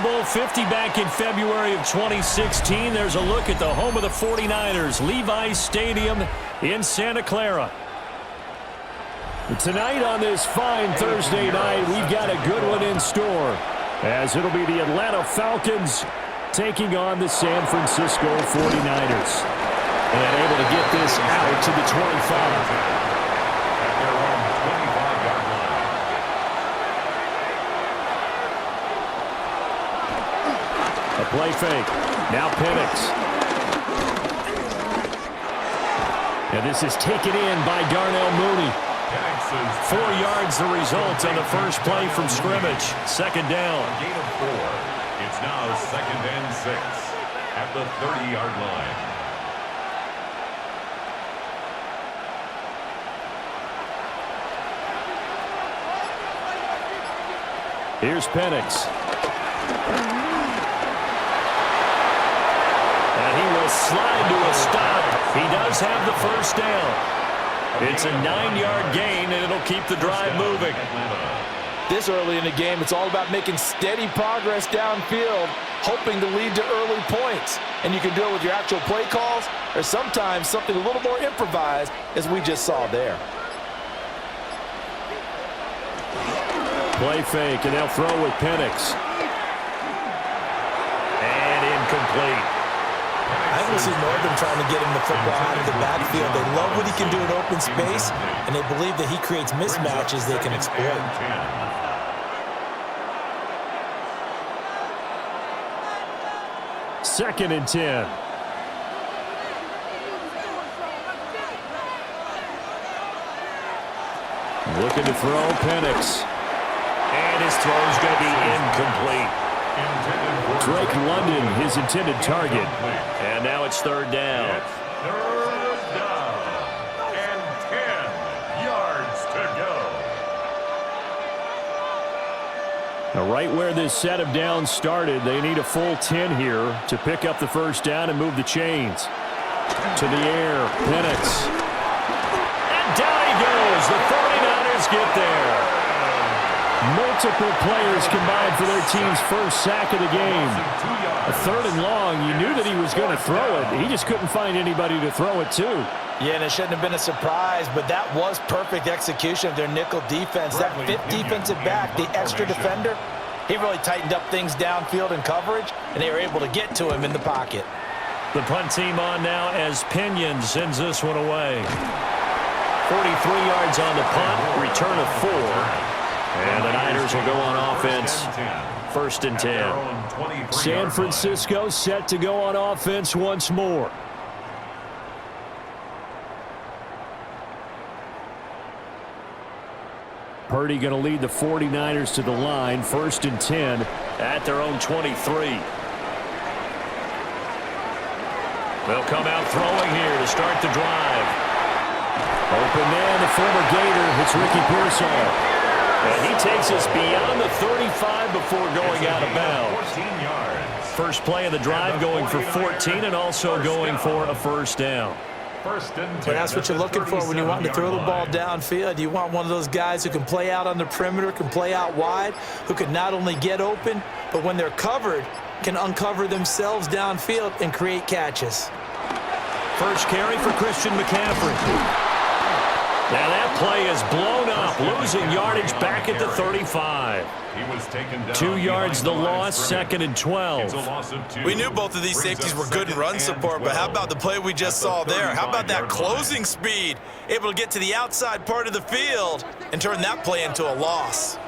Bowl 50 back in February of 2016. There's a look at the home of the 49ers, Levi's Stadium in Santa Clara. Tonight on this fine Thursday night, we've got a good one in store, as it'll be the Atlanta Falcons taking on the San Francisco 49ers. And able to get this out to the 25. Play fake. Now Penix. And this is taken in by Darnell Mooney. 4 yards the result on the first play from scrimmage. Second down. Gain of 4. It's now 2nd and 6 at the 30-yard line. Here's Penix. Slide to a stop. He does have the first down. It's a 9-yard gain, and it'll keep the drive moving. This early in the game, it's all about making steady progress downfield, hoping to lead to early points. And you can do it with your actual play calls, or sometimes something a little more improvised, as we just saw there. Play fake, and they'll throw with Penix. And incomplete. I can see Northern trying to get him the football out of the backfield. They love what he can do in open space, and they believe that he creates mismatches they can exploit. Second and 10. Looking to throw Penix. And his throw's going to be incomplete. Drake London, his intended target. And now it's third down. It's third down. And 10 yards to go. Now, right where this set of downs started, they need a full 10 here to pick up the first down and move the chains. To the air, Penix. And down he goes. The 49ers get there. Multiple players combined for their team's first sack of the game. A third and long, you knew that he was going to throw it. He just couldn't find anybody to throw it to. Yeah, and it shouldn't have been a surprise, but that was perfect execution of their nickel defense. That fifth defensive back, the extra defender, he really tightened up things downfield in coverage, and they were able to get to him in the pocket. The punt team on now as Pinion sends this one away. 43 yards on the punt, return of 4. And the Niners will go on offense. First and 10. San Francisco set to go on offense once more. Purdy going to lead the 49ers to the line. First and 10 at their own 23. They'll come out throwing here to start the drive. Open man, the former Gator, hits Ricky Pearsall. And he takes us beyond the 35 before going out of bounds. 14 yards. First play of the drive going for 14 and also going for a first down. First and 10. But that's what you're looking for when you want to throw the ball downfield. You want one of those guys who can play out on the perimeter, can play out wide, who can not only get open, but when they're covered, can uncover themselves downfield and create catches. First carry for Christian McCaffrey. Now that play is blown up, losing yardage back at the 35. He was taken down 2 yards the loss, second and 12. We knew both of these safeties were good in run support, but how about the play we just saw there? How about that closing speed? Able to get to the outside part of the field and turn that play into a loss.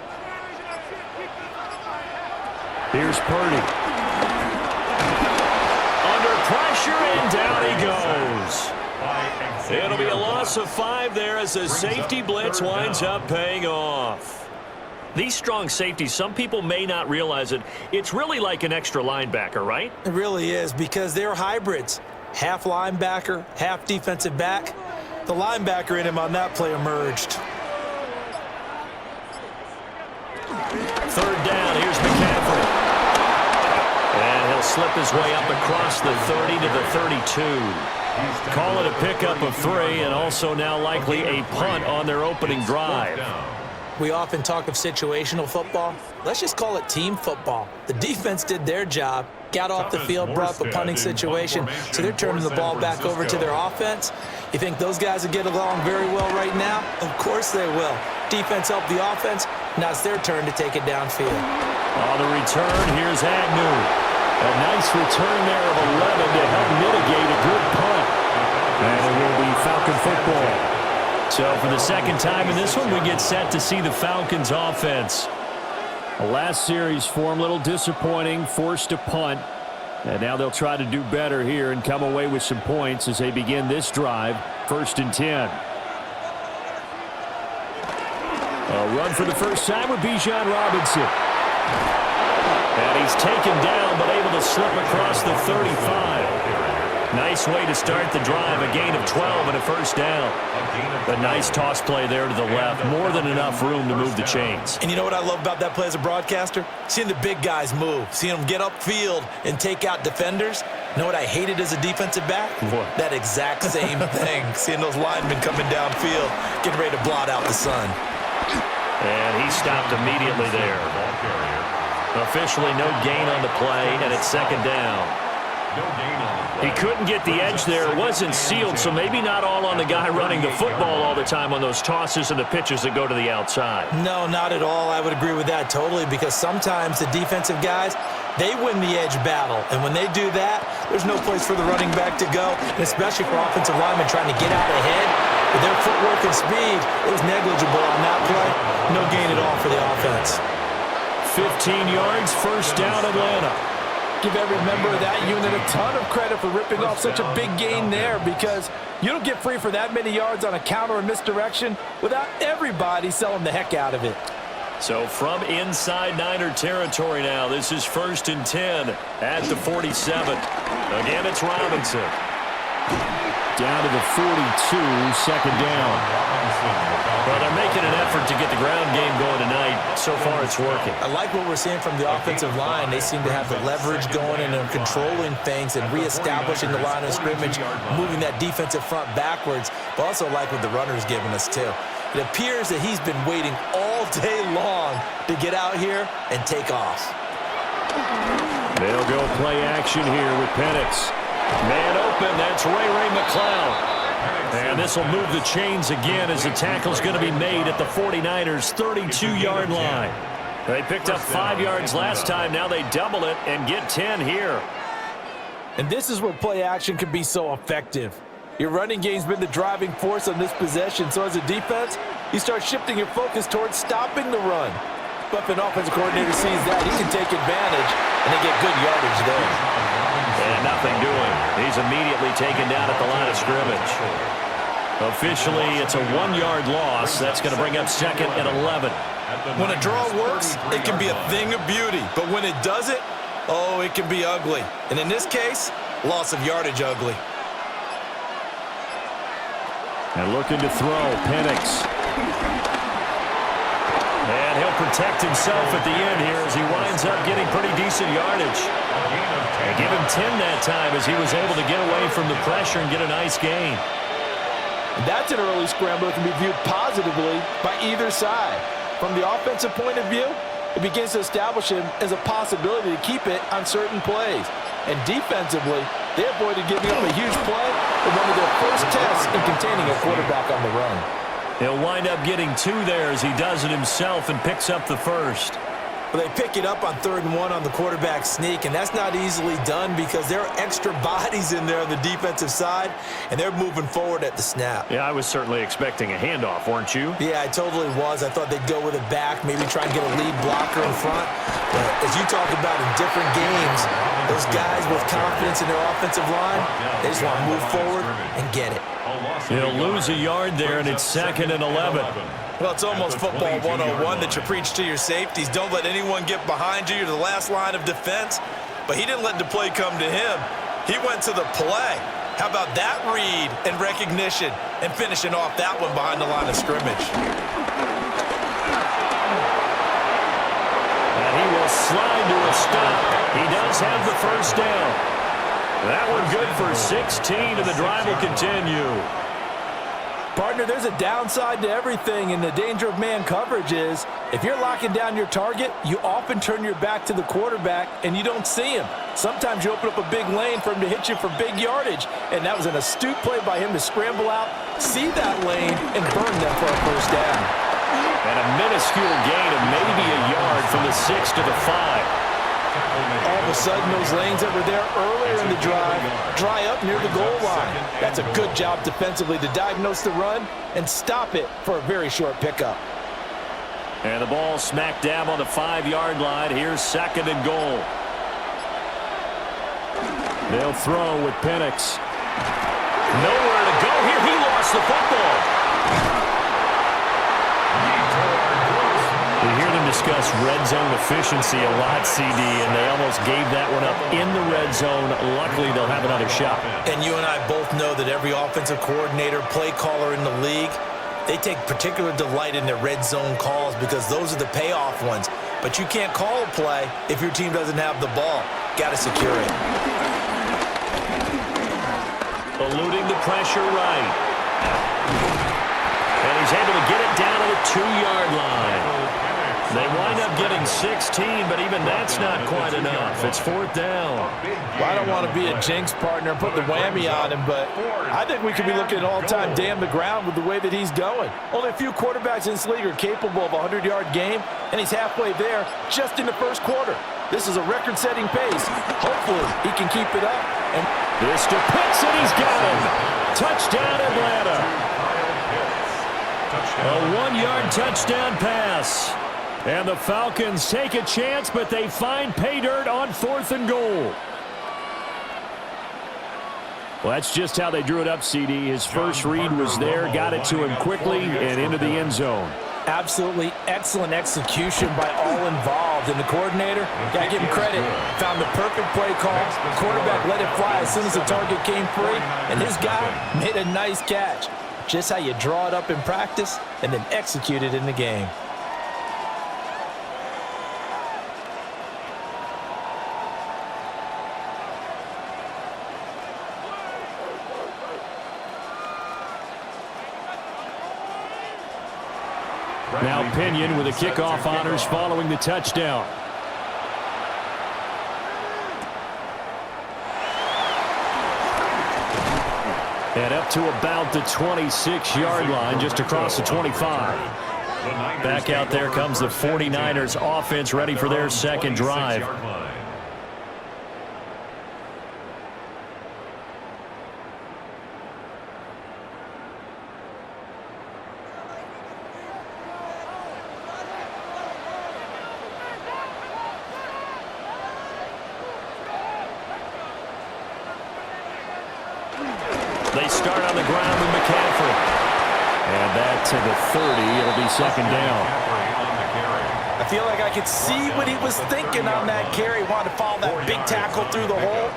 Here's Purdy. Under pressure, and down he goes. It'll be a loss of 5 there as the safety blitz winds up paying off. These strong safeties, some people may not realize it. It's really like an extra linebacker, right? It really is, because they're hybrids. Half linebacker, half defensive back. The linebacker in him on that play emerged. Third down, here's McCaffrey. And he'll slip his way up across the 30 to the 32. Call it a pickup of 3, and also now likely a punt on their opening drive. We often talk of situational football. Let's just call it team football. The defense did their job, got off the field, brought up a punting situation, so they're turning the ball back over to their offense. You think those guys will get along very well right now? Of course they will. Defense helped the offense. Now it's their turn to take it downfield. On the return, here's Agnew. A nice return there of 11 to help mitigate a good punt. And it will be Falcon football. So for the second time in this one, we get set to see the Falcons offense. The last series for them, a little disappointing, forced a punt. And now they'll try to do better here and come away with some points as they begin this drive, 1st and 10. A run for the first time with Bijan Robinson. And he's taken down but able to slip across the 35. Nice way to start the drive, a gain of 12 and a first down. A nice toss play there to the left, more than enough room to move the chains. And you know what I love about that play as a broadcaster? Seeing the big guys move, seeing them get upfield and take out defenders. You know what I hated as a defensive back? What? That exact same thing. Seeing those linemen coming downfield, getting ready to blot out the sun. And he stopped immediately there. Officially no gain on the play, and it's 2nd down. He couldn't get the edge there. It wasn't sealed, so maybe not all on the guy running the football all the time on those tosses and the pitches that go to the outside. No, not at all. I would agree with that totally, because sometimes the defensive guys, they win the edge battle. And when they do that, there's no place for the running back to go, and especially for offensive linemen trying to get out ahead. With their footwork and speed, it was negligible on that play. No gain at all for the offense. 15 yards, 1st down, Atlanta. Give every member of that unit a ton of credit for ripping off such a big gain there, because you don't get free for that many yards on a counter or misdirection without everybody selling the heck out of it. So from inside Niner territory now, this is 1st and 10 at the 47. Again, it's Robinson. Down to the 42, 2nd down. Well, they're making an effort to get the ground game going tonight. So far, it's working. I like what we're seeing from the offensive line. They seem to have the leverage going and they're controlling things and reestablishing the line of scrimmage, moving that defensive front backwards. But also like what the runner's giving us, too. It appears that he's been waiting all day long to get out here and take off. They'll go play action here with Penix. Man open, that's Ray McCloud. And this will move the chains again as the tackle's going to be made at the 49ers' 32-yard line. They picked up 5 yards last time. Now they double it and get 10 here. And this is where play action can be so effective. Your running game's been the driving force on this possession, so as a defense, you start shifting your focus towards stopping the run. But if an offensive coordinator sees that, he can take advantage, and they get good yardage there. And nothing doing. He's immediately taken down at the line of scrimmage. Officially, it's a 1-yard loss. That's going to bring up 2nd and 11. When a draw works, it can be a thing of beauty. But when it doesn't, oh, it can be ugly. And in this case, loss of yardage ugly. And looking to throw, Penix. And he'll protect himself at the end here as he winds up getting pretty decent yardage. They give him 10 that time as he was able to get away from the pressure and get a nice gain. And that's an early scramble that can be viewed positively by either side. From the offensive point of view, it begins to establish him as a possibility to keep it on certain plays. And defensively, they avoided giving up a huge play in one of their first tests in containing a quarterback on the run. He'll wind up getting 2 there as he does it himself and picks up the first. Well, they pick it up on 3rd and 1 on the quarterback sneak, and that's not easily done because there are extra bodies in there on the defensive side, and they're moving forward at the snap. Yeah, I was certainly expecting a handoff, weren't you? Yeah, I totally was. I thought they'd go with it back, maybe try and get a lead blocker in front. But as you talk about in different games, those guys with confidence in their offensive line, they just want to move forward and get it. He'll lose a yard there, and it's 2nd and 11. Well, it's almost football 101 that you preach to your safeties. Don't let anyone get behind you. You're the last line of defense. But he didn't let the play come to him. He went to the play. How about that read and recognition and finishing off that one behind the line of scrimmage? And he will slide to a stop. He does have the first down. That one good for 16, and the drive will continue. Partner, there's a downside to everything, and the danger of man coverage is if you're locking down your target, you often turn your back to the quarterback and you don't see him. Sometimes you open up a big lane for him to hit you for big yardage, and that was an astute play by him to scramble out, see that lane, and burn them for a first down. And a minuscule gain of maybe a yard from the 6 to the 5. All of a sudden, those lanes that were there earlier in the drive dry up near the goal line. That's a good job defensively to diagnose the run and stop it for a very short pickup. And the ball smack dab on the 5-yard line. Here's 2nd and goal. They'll throw with Penix. Nowhere to go here. He lost the football. We hear them discuss red zone efficiency a lot, CD, and they almost gave that one up in the red zone. Luckily, they'll have another shot. And you and I both know that every offensive coordinator, play caller in the league, they take particular delight in their red zone calls because those are the payoff ones. But you can't call a play if your team doesn't have the ball. Got to secure it. Eluding the pressure right. And he's able to get it down to the 2-yard line. They wind up getting 16, but even that's not quite enough. It's 4th down. Well, I don't want to be a jinx partner and put the whammy on him, but I think we could be looking at all-time damn the ground with the way that he's going. Only a few quarterbacks in this league are capable of a 100-yard game, and he's halfway there just in the first quarter. This is a record-setting pace. Hopefully, he can keep it up. And this to Pitts, and he's got him. Touchdown, Atlanta. A 1-yard touchdown pass. And the Falcons take a chance, but they find pay dirt on 4th and goal. Well, that's just how they drew it up, CD. His first read was there, got it to him quickly, and into the end zone. Absolutely excellent execution by all involved. And the coordinator, got to give him credit, found the perfect play call. The quarterback let it fly as soon as the target came free, and his guy made a nice catch. Just how you draw it up in practice and then execute it in the game. Now Pinion with the kickoff honors following the touchdown. And up to about the 26-yard line, just across the 25. Back out there comes the 49ers offense ready for their second drive. They start on the ground with McCaffrey. And that to the 30. It'll be 2nd down. I feel like I could see what he was thinking on that carry. Wanted to follow that big tackle through the hole.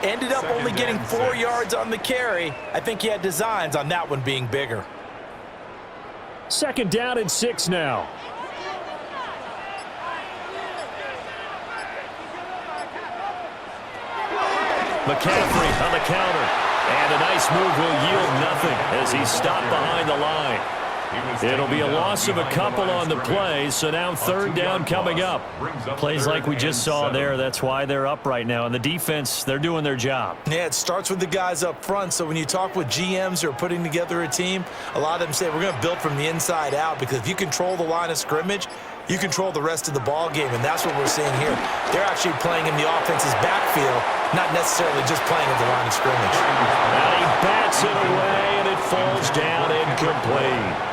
Ended up only getting 4 yards on the carry. I think he had designs on that one being bigger. 2nd down and 6 now. McCaffrey on the counter. And a nice move will yield nothing as he's stopped behind the line. It'll be a loss of a couple on the play, so now 3rd down coming up. Plays like we just saw there, that's why they're up right now. And the defense, they're doing their job. Yeah, it starts with the guys up front. So when you talk with GMs who are putting together a team, a lot of them say we're going to build from the inside out, because if you control the line of scrimmage, you control the rest of the ball game, and that's what we're seeing here. They're actually playing in the offense's backfield, not necessarily just playing at the line of scrimmage. And he bats it away, and it falls down incomplete.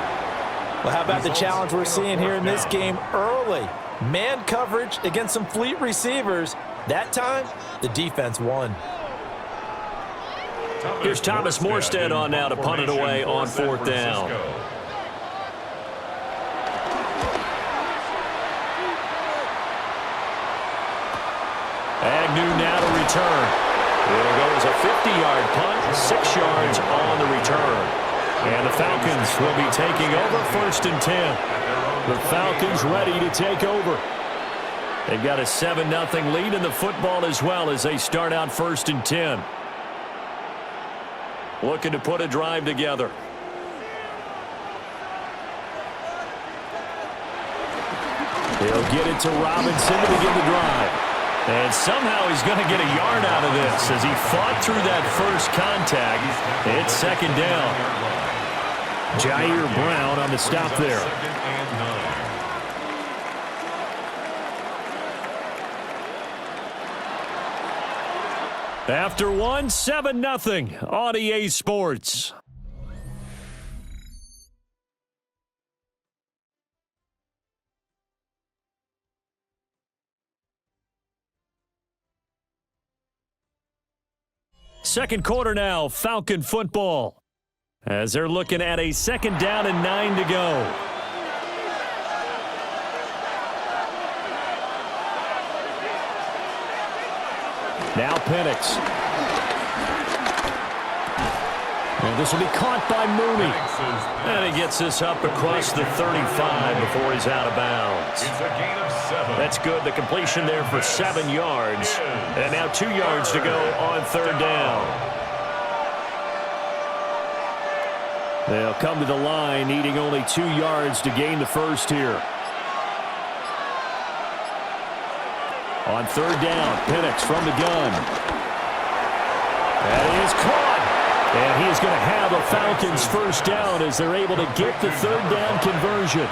Well, how about the challenge we're seeing here in this game early? Man coverage against some fleet receivers. That time, the defense won. Here's Thomas Morstead on now to punt it away on 4th down. Agnew now to return. It'll go as a 50-yard punt, 6 yards on the return. And the Falcons will be taking over 1st and 10. The Falcons ready to take over. They've got a 7-0 lead in the football as well as they start out 1st and 10. Looking to put a drive together. He'll get it to Robinson to begin the drive. And somehow he's going to get a yard out of this as he fought through that first contact. It's second down. Jair Brown on the stop there. After one, 7-0 on EA Sports. Second quarter now, Falcon football. As they're looking at a second down and 9 to go. Now Penix. And this will be caught by Mooney. And he gets this up across the 35 before he's out of bounds. It's a gain of 7. That's good. The completion there for 7 yards. And now 2 yards to go on third down. They'll come to the line needing only 2 yards to gain the first here. On third down, Penix from the gun. That is caught. And he is going to have a Falcons first down as they're able to get the third down conversion.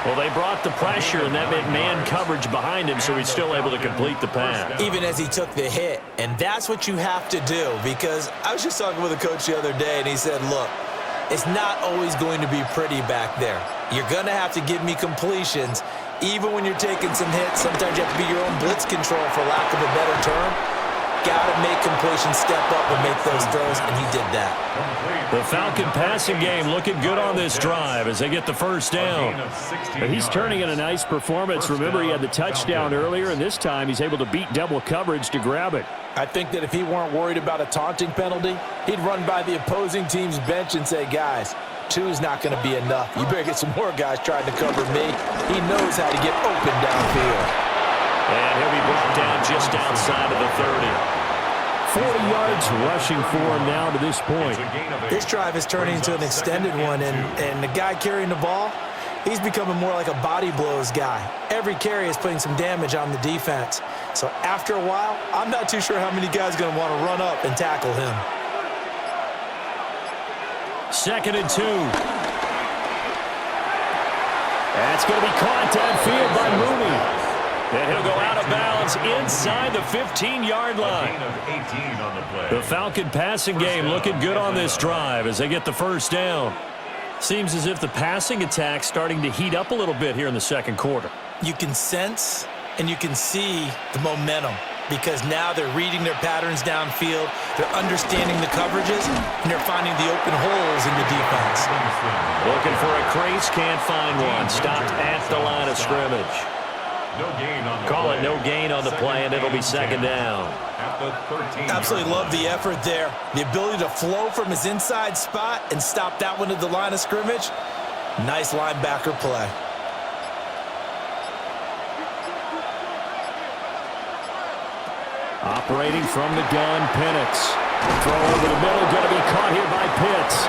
Well, they brought the pressure, and that meant man coverage behind him, so he's still able to complete the pass. Even as he took the hit. And that's what you have to do, because I was just talking with a coach the other day, and he said, look, it's not always going to be pretty back there. You're going to have to give me completions. Even when you're taking some hits, sometimes you have to be your own blitz control, for lack of a better term. Got to make completions step up and make those throws, and he did that. The Falcon passing game looking good on this drive as they get the first down. But he's turning in a nice performance. Remember, he had the touchdown earlier, and this time he's able to beat double coverage to grab it. I think that if he weren't worried about a taunting penalty, he'd run by the opposing team's bench and say, guys, 2 is not going to be enough. You better get some more guys trying to cover me. He knows how to get open downfield. And he'll be brought down just outside of the 30. 40 yards rushing for him now to this point. This drive is turning into an extended one, and the guy carrying the ball, he's becoming more like a body blows guy. Every carry is putting some damage on the defense. So after a while, I'm not too sure how many guys are going to want to run up and tackle him. 2nd and 2. That's going to be caught downfield by Mooney. And he'll go out of bounds inside the 15-yard line. The Falcon passing game looking good on this drive as they get the first down. Seems as if the passing attack's starting to heat up a little bit here in the second quarter. You can sense and you can see the momentum, because now they're reading their patterns downfield, they're understanding the coverages, and they're finding the open holes in the defense. Looking for a crease, can't find one. Stopped at the line of scrimmage. Call it no gain on the play, and it'll be second down. Absolutely love the effort there. The ability to flow from his inside spot and stop that one at the line of scrimmage. Nice linebacker play. Operating from the gun, Penix. Throw over the middle, going to be caught here by Pitts.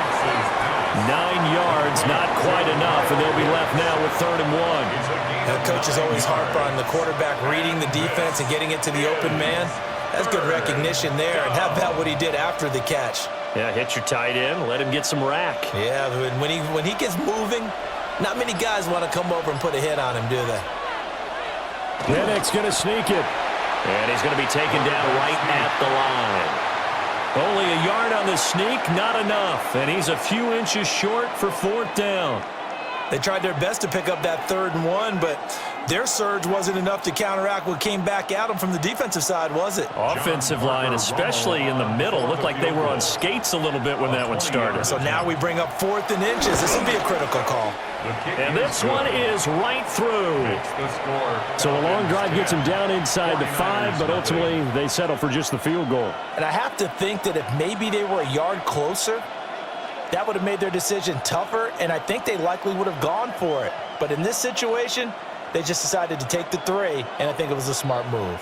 9 yards, not quite enough, and they'll be left now with 3rd and 1. Coaches always harp on the quarterback reading the defense and getting it to the open man. That's good recognition there. And how about what he did after the catch? Yeah, hit your tight end, let him get some rack. Yeah, when he gets moving, not many guys want to come over and put a hit on him, do they? Penix going to sneak it. And he's going to be taken down right at the line. Only a yard on the sneak, not enough. And he's a few inches short for 4th down. They tried their best to pick up that 3rd and 1, but their surge wasn't enough to counteract what came back at them from the defensive side, was it? Offensive line, especially in the middle, looked like they were on skates a little bit when that one started. So now we bring up 4th and inches. This will be a critical call. And this one is right through. So a long drive gets them down inside the 5, but ultimately they settle for just the field goal. And I have to think that if maybe they were a yard closer, that would have made their decision tougher, and I think they likely would have gone for it. But in this situation, they just decided to take the 3, and I think it was a smart move.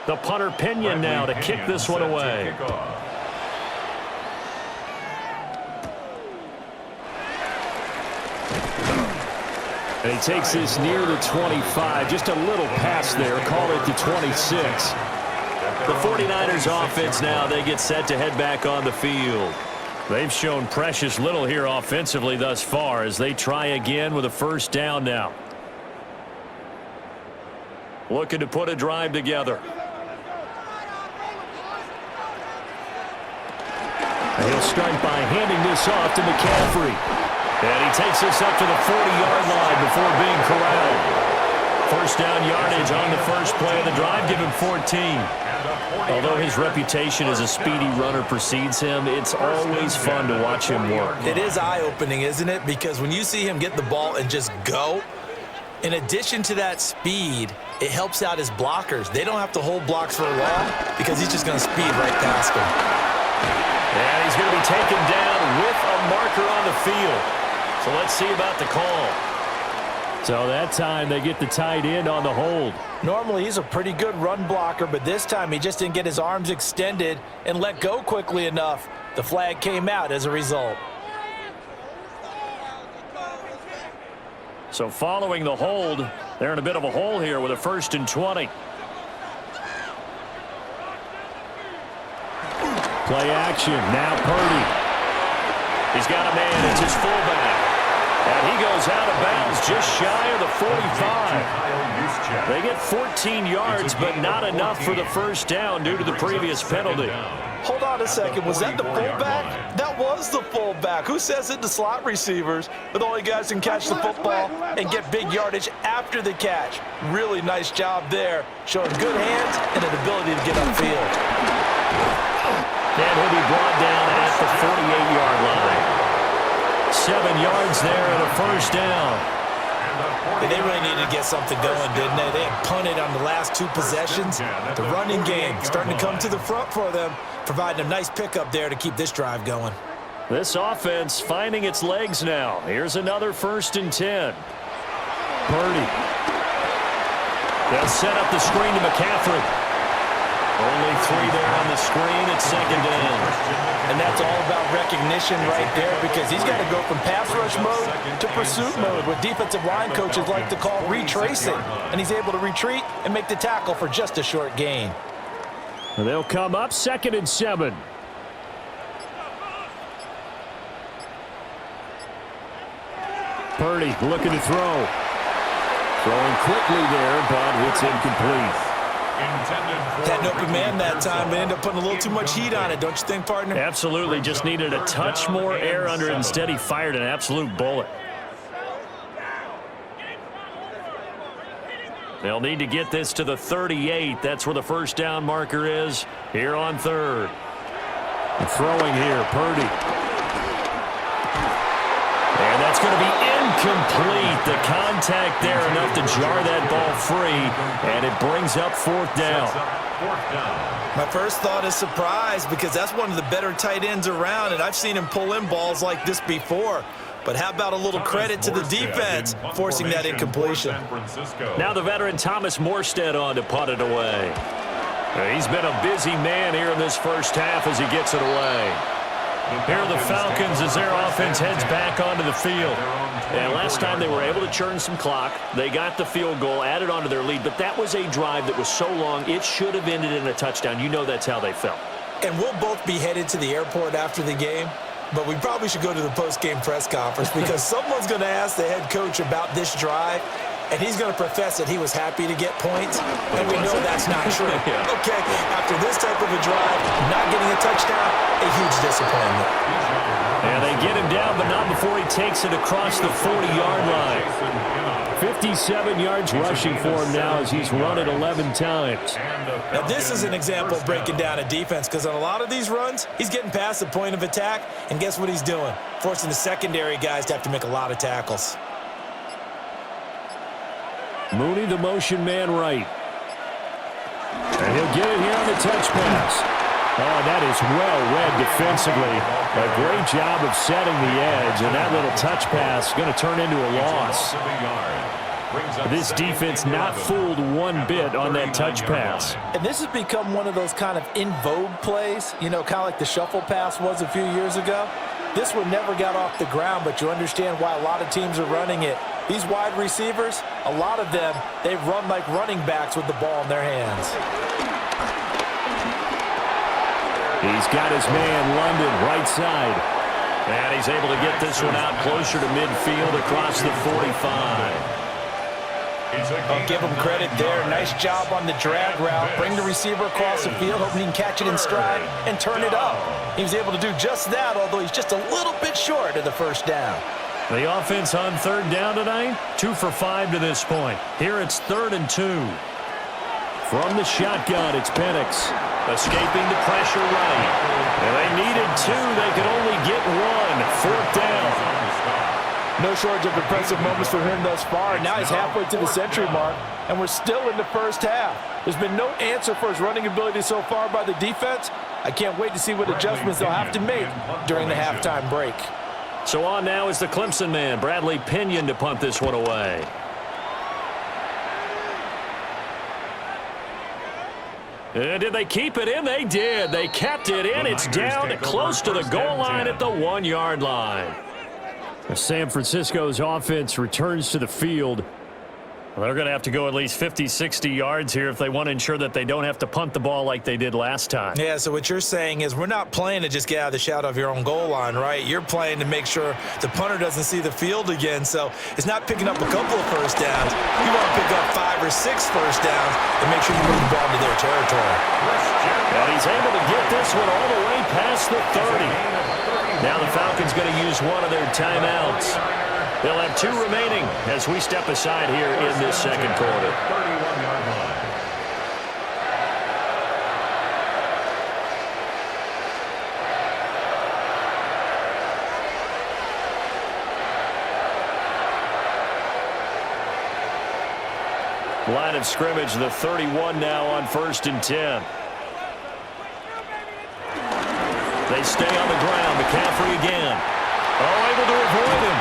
The punter Pinion now to kick this one away. And he takes this near the 25, just a little pass there, call it the 26. The 49ers offense now, they get set to head back on the field. They've shown precious little here offensively thus far as they try again with a first down now. Looking to put a drive together. And he'll start by handing this off to McCaffrey. And he takes this up to the 40-yard line before being corralled. First down yardage on the first play of the drive, give him 14. Although his reputation as a speedy runner precedes him, it's always fun to watch him work. It is eye-opening, isn't it? Because when you see him get the ball and just go, in addition to that speed, it helps out his blockers. They don't have to hold blocks for long because he's just going to speed right past them. And he's going to be taken down with a marker on the field. So let's see about the call. So that time they get the tight end on the hold. Normally he's a pretty good run blocker, but this time he just didn't get his arms extended and let go quickly enough. The flag came out as a result. So following the hold, they're in a bit of a hole here with a 1st and 20. Play action, now Purdy. He's got a man, it's his fullback. And he goes out of bounds just shy of the 45. They get 14 yards, but not enough for the first down due to the previous penalty. Hold on a second. Was that the fullback? That was the fullback. Who says it to slot receivers? But the only guys can catch the football and get big yardage after the catch. Really nice job there, showing good hands and an ability to get upfield. And he'll be brought down at the 48-yard line. 7 yards there and a first down. They really needed to get something going, didn't they? They had punted on the last 2 possessions. The running game starting to come to the front for them, providing a nice pickup there to keep this drive going. This offense finding its legs now. Here's another 1st and 10. Purdy. They'll set up the screen to McCaffrey. Only 3 there on the screen. It's 2nd down. And that's all about recognition right there because he's got to go from pass rush mode to pursuit mode, what defensive line coaches like to call retracing. And he's able to retreat and make the tackle for just a short gain. They'll come up 2nd and 7. Purdy looking to throw. Throwing quickly there, but it's incomplete. Had an open man that time, but ended up putting a little too much heat on it, don't you think, partner? Absolutely. Just needed a touch more air under it. Instead, he fired an absolute bullet. They'll need to get this to the 38. That's where the first down marker is here on 3rd. And throwing here, Purdy. And that's going to be incomplete. The contact there enough to jar that ball free, and it brings up 4th down. My first thought is surprise because that's one of the better tight ends around, and I've seen him pull in balls like this before. But how about a little credit to the defense forcing that incompletion? Now the veteran Thomas Morstead on to punt it away. He's been a busy man here in this first half as he gets it away. Here are the Falcons as their offense heads back onto the field. And last time they were able to churn some clock. They got the field goal, added onto their lead. But that was a drive that was so long, it should have ended in a touchdown. You know that's how they felt. And we'll both be headed to the airport after the game. But we probably should go to the post-game press conference because someone's going to ask the head coach about this drive. And he's going to profess that he was happy to get points, and we know that's not true. Okay, after this type of a drive, not getting a touchdown, a huge disappointment. And they get him down, but not before he takes it across the 40-yard line. 57 yards rushing for him now as he's run it 11 times. Now this is an example of breaking down a defense because on a lot of these runs, he's getting past the point of attack, and guess what he's doing? Forcing the secondary guys to have to make a lot of tackles. Mooney, the motion man right. And he'll get it here on the touch pass. Oh, that is well read defensively. A great job of setting the edge, and that little touch pass is going to turn into a loss. This defense not fooled one bit on that touch pass. And this has become one of those kind of in vogue plays, you know, kind of like the shuffle pass was a few years ago. This one never got off the ground, but you understand why a lot of teams are running it. These wide receivers, a lot of them, they run like running backs with the ball in their hands. He's got his man, London, right side. And he's able to get this one out closer to midfield across the 45. I'll give him credit there. Nice job on the drag route. Bring the receiver across the field, hoping he can catch it in stride and turn it up. He was able to do just that, although he's just a little bit short of the first down. The offense on third down tonight, 2 for 5 to this point. Here it's 3rd and 2. From the shotgun, it's Penix. Escaping the pressure right. And they needed 2. They could only get 1. 4th down. No shortage of impressive moments for him thus far. Now he's halfway to the century mark, and we're still in the first half. There's been no answer for his running ability so far by the defense. I can't wait to see what adjustments they'll have to make during the halftime break. So on now is the Clemson man, Bradley Pinion, to punt this one away. And did they keep it in? They did. They kept it in. It's down close to the goal line at the 1-yard line. San Francisco's offense returns to the field. Well, they're going to have to go at least 50, 60 yards here if they want to ensure that they don't have to punt the ball like they did last time. Yeah, so what you're saying is we're not playing to just get out of the shadow of your own goal line, right? You're playing to make sure the punter doesn't see the field again. So it's not picking up a couple of first downs. You want to pick up 5 or 6 first downs and make sure you move the ball into their territory. And he's able to get this one all the way past the 30. Now the Falcons going to use one of their timeouts. They'll have 2 remaining as we step aside here in this second quarter. 31-yard line. Line of scrimmage, the 31 now on 1st and 10. They stay on the ground. McCaffrey again. Oh, able to avoid him.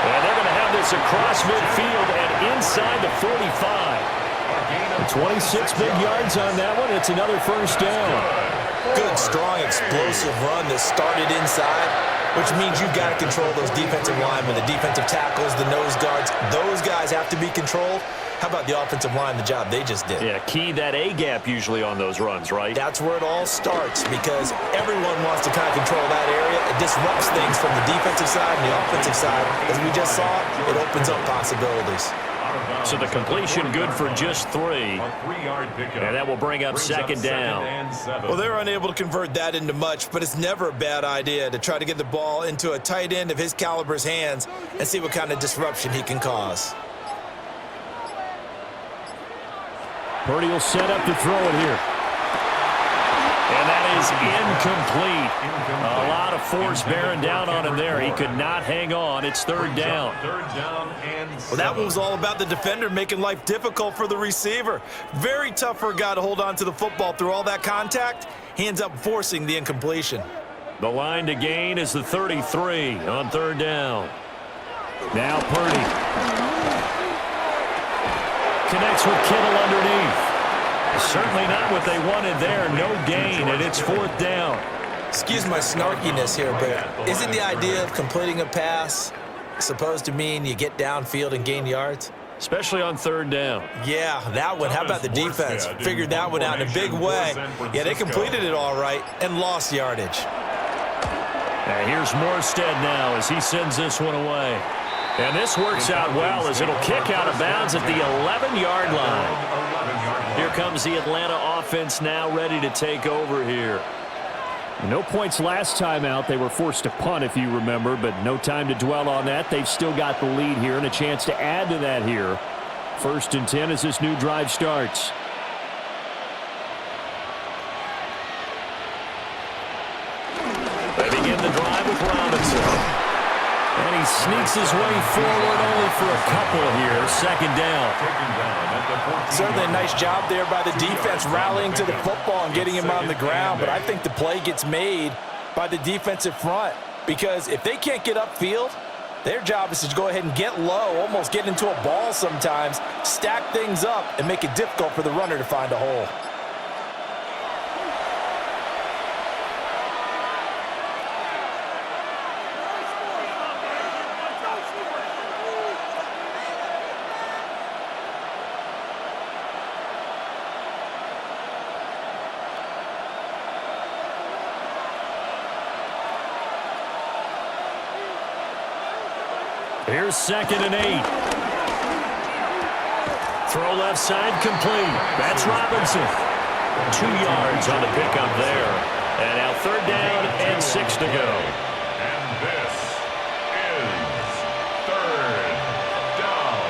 And they're going to have this across midfield and inside the 45. 26 big yards on that one. It's another first down. Good, strong, explosive run that started inside, which means you've got to control those defensive linemen, the defensive tackles, the nose guards. Those guys have to be controlled. How about the offensive line, the job they just did? Yeah, key that A-gap usually on those runs, right? That's where it all starts because everyone wants to kind of control that area. It disrupts things from the defensive side and the offensive side. As we just saw, it opens up possibilities. So the completion good for just 3. And that will bring up second down. Well, they're unable to convert that into much, but it's never a bad idea to try to get the ball into a tight end of his caliber's hands and see what kind of disruption he can cause. Purdy will set up to throw it here. And that is incomplete. A lot of force bearing down on him there. He could not hang on. It's 3rd down. Well, that one was all about the defender making life difficult for the receiver. Very tough for a guy to hold on to the football through all that contact. He ends up forcing the incompletion. The line to gain is the 33 on 3rd down. Now Purdy. Connects with Kittle underneath. Certainly not what they wanted there. No gain, and it's 4th down. Excuse my snarkiness here, but isn't the idea of completing a pass supposed to mean you get downfield and gain yards? Especially on 3rd down. Yeah, that one. How about the defense? Figured that one out in a big way. Yeah, they completed it all right and lost yardage. And here's Morstead now as he sends this one away. And this works out well as it'll kick out of bounds at the 11-yard line. Here comes the Atlanta offense now ready to take over here. No points last time out. They were forced to punt, if you remember, but no time to dwell on that. They've still got the lead here and a chance to add to that here. 1st and 10 as this new drive starts. They begin the drive with Robinson. And he sneaks his way forward only for a couple here. 2nd down. Certainly a nice job there by the defense rallying to the football and getting him on the ground. But I think the play gets made by the defensive front because if they can't get upfield, their job is to go ahead and get low, almost get into a ball sometimes, stack things up, and make it difficult for the runner to find a hole. Here's 2nd and 8. Throw left side complete. That's Robinson. 2 yards on the pickup there. And now 3rd down and 6 to go. And this is 3rd down.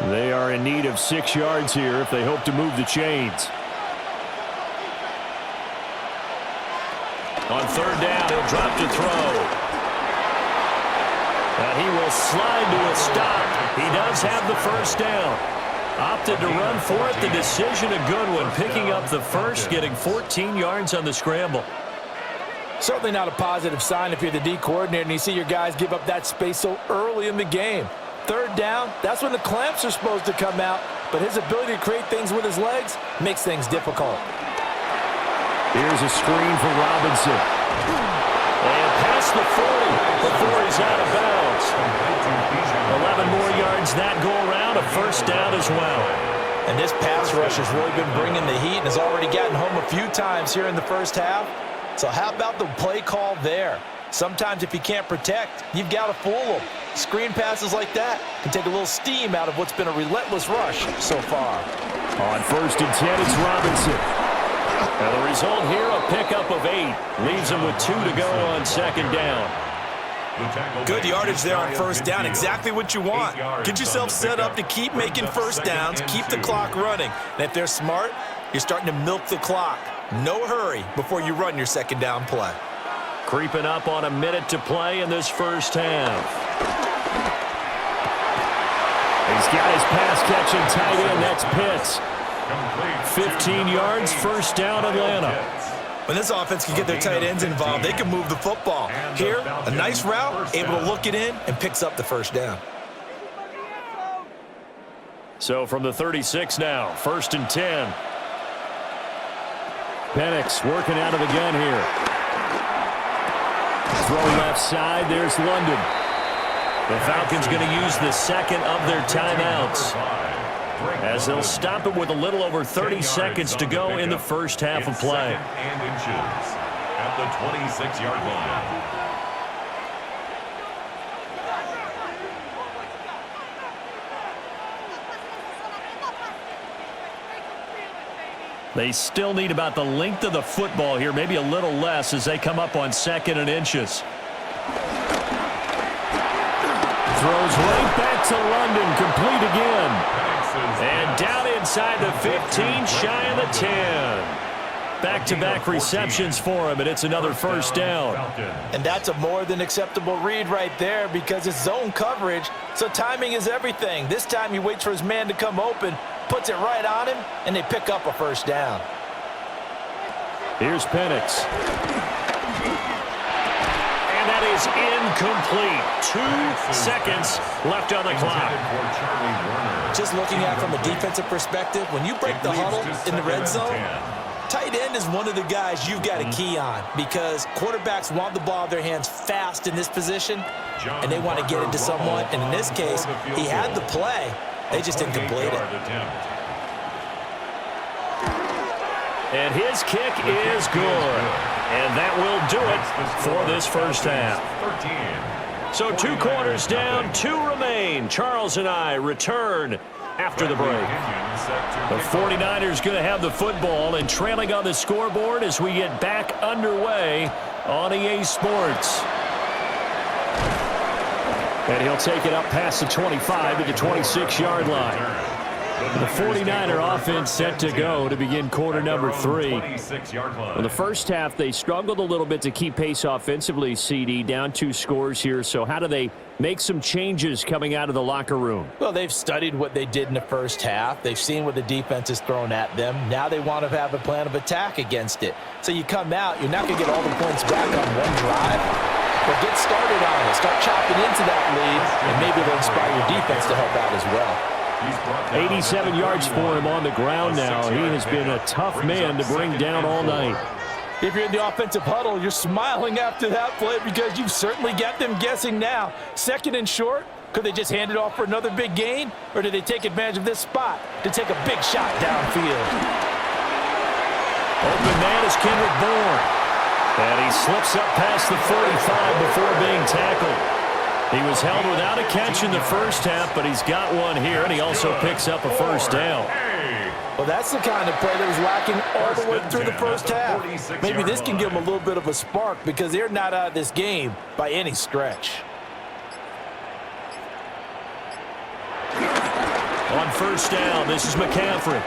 They are in need of 6 yards here if they hope to move the chains. On 3rd down, he'll drop to throw. And he will slide to a stop. He does have the 1st down. Opted to run for it. The decision a good one. Picking up the 1st, getting 14 yards on the scramble. Certainly not a positive sign if you're the D coordinator and you see your guys give up that space so early in the game. 3rd down, that's when the clamps are supposed to come out. But his ability to create things with his legs makes things difficult. Here's a screen for Robinson. And past the 40 before he's out of bounds. 11 more yards that go around, a 1st down as well. And this pass rush has really been bringing the heat and has already gotten home a few times here in the 1st half. So how about the play call there? Sometimes if you can't protect, you've got to fool them. Screen passes like that can take a little steam out of what's been a relentless rush so far. On 1st and 10, it's Robinson. Now the result here, a pickup of 8. Leaves him with 2 to go on 2nd down. Good yardage there on 1st down. Exactly what you want. Get yourself set up to keep making 1st downs, keep the clock running. And if they're smart, you're starting to milk the clock. No hurry before you run your 2nd down play. Creeping up on a minute to play in this 1st half. He's got his pass-catching tight end. That's Pitts. 15 yards, 1st down, Atlanta. When this offense can get their tight ends involved, they can move the football. Here, a nice route, able to look it in, and picks up the 1st down. So from the 36 now, 1st and 10. Penix working out of the gun here. Throw left side, there's London. The Falcons going to use the 2nd of their timeouts, as they'll stop it with a little over 30 seconds to go in the 1st half of play. And inches at the 26-yard line. They still need about the length of the football here, maybe a little less as they come up on 2nd and inches. Throws right back to London, complete again. And down inside the 15, shy of the 10. Back-to-back receptions for him, and it's another 1st down. And that's a more than acceptable read right there because it's zone coverage, so timing is everything. This time he waits for his man to come open, puts it right on him, and they pick up a 1st down. Here's Penix. And that is incomplete. 2 seconds left on the clock. Just looking at it from a defensive perspective, when you break the huddle in the red zone, tight end is one of the guys you've got to key on because quarterbacks want the ball in their hands fast in this position, and they want to get it to someone. And in this case, he had the play. They just didn't complete it. And his kick is good. And that will do it for this 1st half. So 2 quarters down, 2 remain. Charles and I return after the break. The 49ers going to have the football and trailing on the scoreboard as we get back underway on EA Sports. And he'll take it up past the 25 to the 26-yard line. The 49er offense set to go to begin quarter number 3. In the 1st half, they struggled a little bit to keep pace offensively, CD, down 2 scores here. So how do they make some changes coming out of the locker room? Well, they've studied what they did in the 1st half. They've seen what the defense has thrown at them. Now they want to have a plan of attack against it. So you come out, you're not going to get all the points back on one drive, but get started on it. Start chopping into that lead, and maybe it'll inspire your defense to help out as well. 87 yards for him on the ground now. He has been a tough man to bring down all night. If you're in the offensive huddle, you're smiling after that play because you've certainly got them guessing now. 2nd and short, could they just hand it off for another big gain? Or do they take advantage of this spot to take a big shot downfield? Open man is Kendrick Bourne. And he slips up past the 45 before being tackled. He was held without a catch in the first half, but he's got one here, and he also picks up a first down. Well, that's the kind of play that was lacking all the way through the first half. Maybe this can give them a little bit of a spark because they're not out of this game by any stretch. On first down, this is McCaffrey.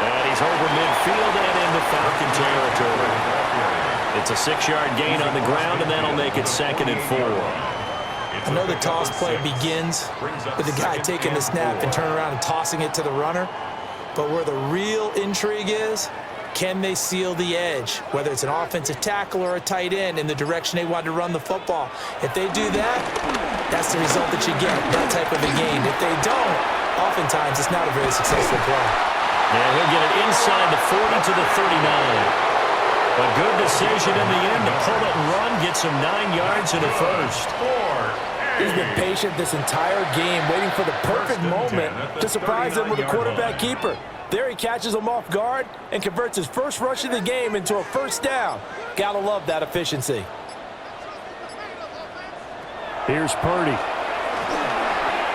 And he's over midfield and into Falcon territory. It's a 6-yard gain on the ground, and that'll make it 2nd and 4. I know the toss play begins with the guy taking the snap and turning around and tossing it to the runner. But where the real intrigue is, can they seal the edge, whether it's an offensive tackle or a tight end, in the direction they want to run the football? If they do that, that's the result that you get, that type of a game. If they don't, oftentimes it's not a very successful play. Yeah, he'll get it inside the 40 to the 39. A good decision in the end to pull it and run, gets him 9 yards and a first. He's been patient this entire game, waiting for the perfect moment to surprise them with a quarterback keeper. There he catches him off guard and converts his first rush of the game into a first down. Gotta love that efficiency. Here's Purdy.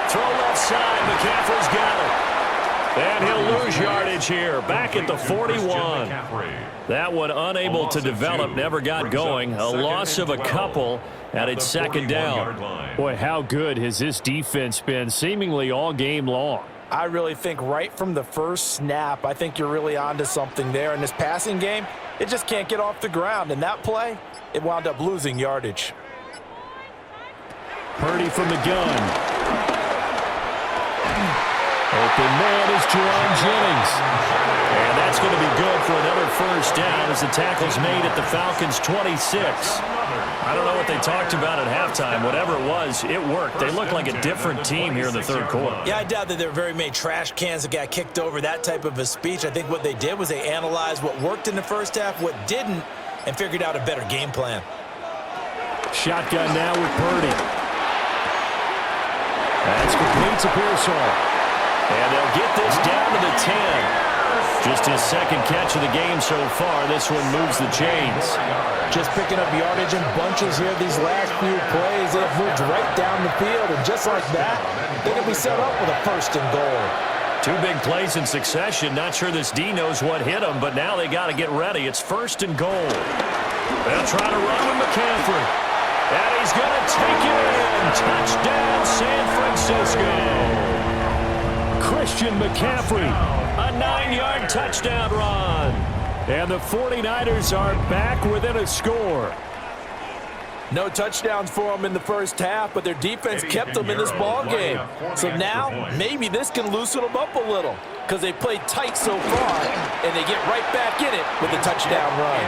Throw left side, McCaffrey's got it. And he'll lose yardage here, back at the 41. That one unable to develop, never got going. A loss of a couple, and it's 2nd down. Boy, how good has this defense been seemingly all game long? I really think right from the first snap, I think you're really onto something there. In this passing game, it just can't get off the ground. And that play, it wound up losing yardage. Purdy from the gun. Open man is Jerron Jennings. And that's going to be good for another first down as the tackle's made at the Falcons' 26. I don't know what they talked about at halftime. Whatever it was, it worked. They look like a different team here in the third quarter. Yeah, I doubt that there were very many trash cans that got kicked over, that type of a speech. I think what they did was they analyzed what worked in the first half, what didn't, and figured out a better game plan. Shotgun now with Purdy. That's complete to Pearsall. And they'll get this down to the 10. Just his 2nd catch of the game so far. This one moves the chains. Just picking up yardage in bunches here these last few plays. They've moved right down the field, and just like that, they can be set up with a 1st and goal. 2 big plays in succession. Not sure this D knows what hit him, but now they got to get ready. It's 1st and goal. They'll try to run with McCaffrey. And he's going to take it in. Touchdown, San Francisco. Christian McCaffrey, a 9-yard touchdown run. And the 49ers are back within a score. No touchdowns for them in the first half, but their defense kept them in this ball game. So now, maybe this can loosen them up a little because they played tight so far, and they get right back in it with a touchdown run.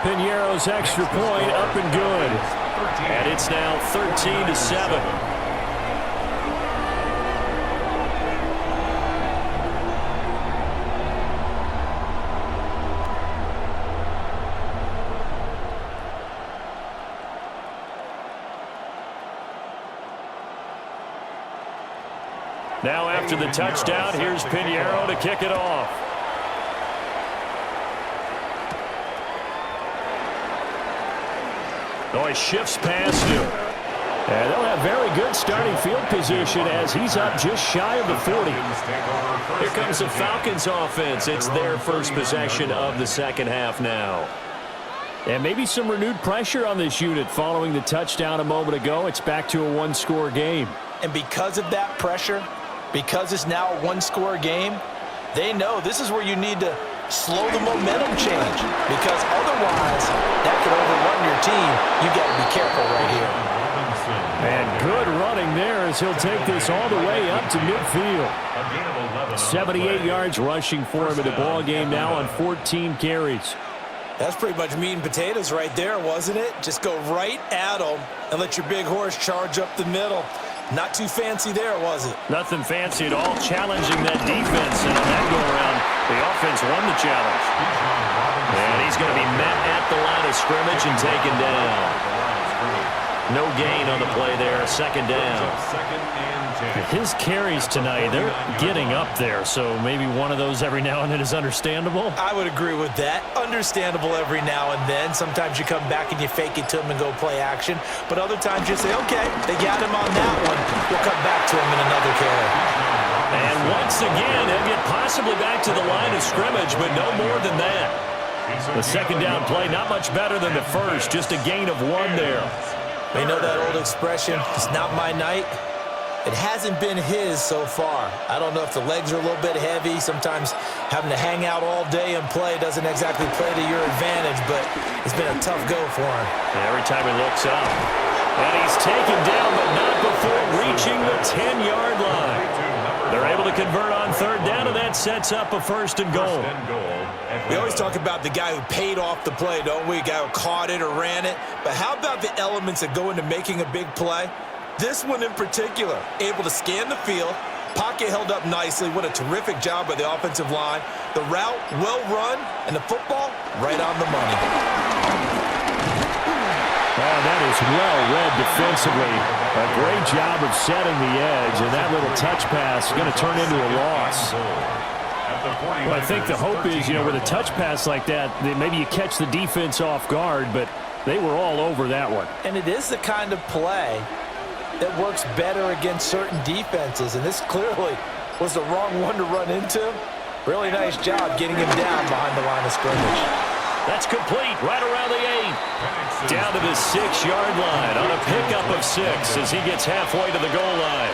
Piñeiro's extra point up and good. And it's now 13-7. Now after the touchdown, here's Piñeiro to kick it off. Oh, he shifts past him. And they'll have very good starting field position as he's up just shy of the 40. Here comes the Falcons offense. It's their first possession of the 2nd half now. And maybe some renewed pressure on this unit following the touchdown a moment ago. It's back to a 1-score game. And because of that pressure, because it's now a 1-score game, they know this is where you need to slow the momentum change, because otherwise that could overrun your team. You got to be careful right here. And good running there as he'll take this all the way up to midfield. 78 yards rushing for him in the ball game now on 14 carries. That's pretty much meat and potatoes right there, wasn't it? Just go right at them and let your big horse charge up the middle. Not too fancy there, was it? Nothing fancy at all, challenging that defense. And on that go-around, the offense won the challenge. And he's going to be met at the line of scrimmage and taken down. No gain on the play there, second down. Second and 10. His carries tonight, they're getting up there, so maybe one of those every now and then is understandable. I would agree with that. Understandable every now and then. Sometimes you come back and you fake it to him and go play action. But other times you say, okay, they got him on that one. We'll come back to him in another carry. And once again, he'll get possibly back to the line of scrimmage, but no more than that. The second down play, not much better than the first, just a gain of 1 there. You know that old expression, it's not my night? It hasn't been his so far. I don't know if the legs are a little bit heavy. Sometimes having to hang out all day and play doesn't exactly play to your advantage, but it's been a tough go for him. And every time he looks up. And he's taken down, but not before reaching the 10-yard line. They're able to convert on third down, and that sets up a first and goal. We always talk about the guy who paid off the play, don't we? A guy who caught it or ran it. But how about the elements that go into making a big play? This one in particular, able to scan the field, pocket held up nicely. What a terrific job by the offensive line. The route, well run, and the football, right on the money. Oh, that is well read defensively. A great job of setting the edge, and that little touch pass is going to turn into a loss. Well, I think the hope is, with a touch pass like that, maybe you catch the defense off guard, but they were all over that one. And it is the kind of play that works better against certain defenses, and this clearly was the wrong one to run into. Really nice job getting him down behind the line of scrimmage. That's complete right around the 8. Down to the 6-yard line on a pickup of 6 as he gets halfway to the goal line.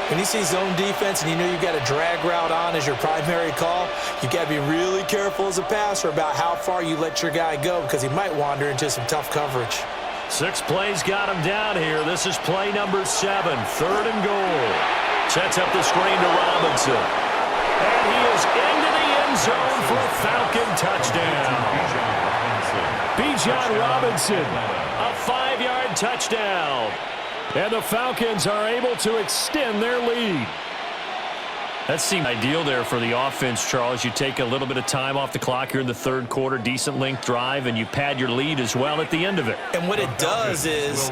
When you see zone defense and you know you've got a drag route on as your primary call, you've got to be really careful as a passer about how far you let your guy go because he might wander into some tough coverage. 6 plays got him down here. This is play number 7, third and goal. Sets up the screen to Robinson. And he is into the end zone for a Falcon touchdown. Bijan Robinson, a 5-yard touchdown. And the Falcons are able to extend their lead. That seemed ideal there for the offense, Charles. You take a little bit of time off the clock here in the third quarter, decent length drive, and you pad your lead as well at the end of it. And what it does is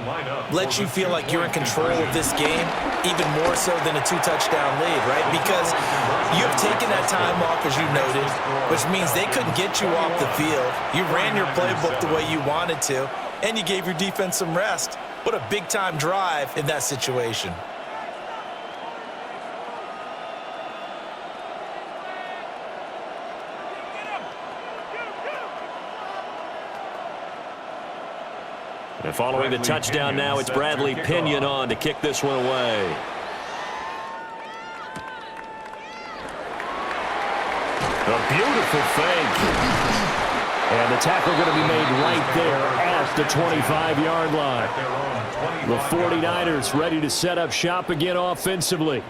let you feel like you're in control of this game, even more so than a 2-touchdown lead, right? Because you have taken that time off, as you noted, which means they couldn't get you off the field. You ran your playbook the way you wanted to, and you gave your defense some rest. What a big-time drive in that situation. And following the touchdown now, it's Bradley Pinion on to kick this one away. A beautiful fake. And the tackle going to be made right there at the 25-yard line. The 49ers ready to set up shop again offensively.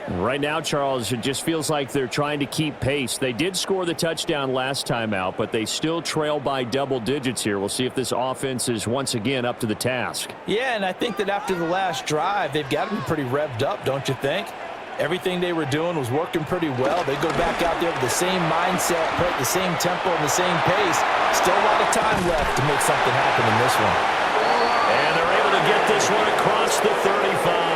Right now, Charles, it just feels like they're trying to keep pace. They did score the touchdown last time out, but they still trail by double digits here. We'll see if this offense is once again up to the task. Yeah, and I think that after the last drive, they've got to be pretty revved up, don't you think? Everything they were doing was working pretty well. They go back out there with the same mindset, play the same tempo and the same pace. Still a lot of time left to make something happen in this one. And they're able to get this one across the 35.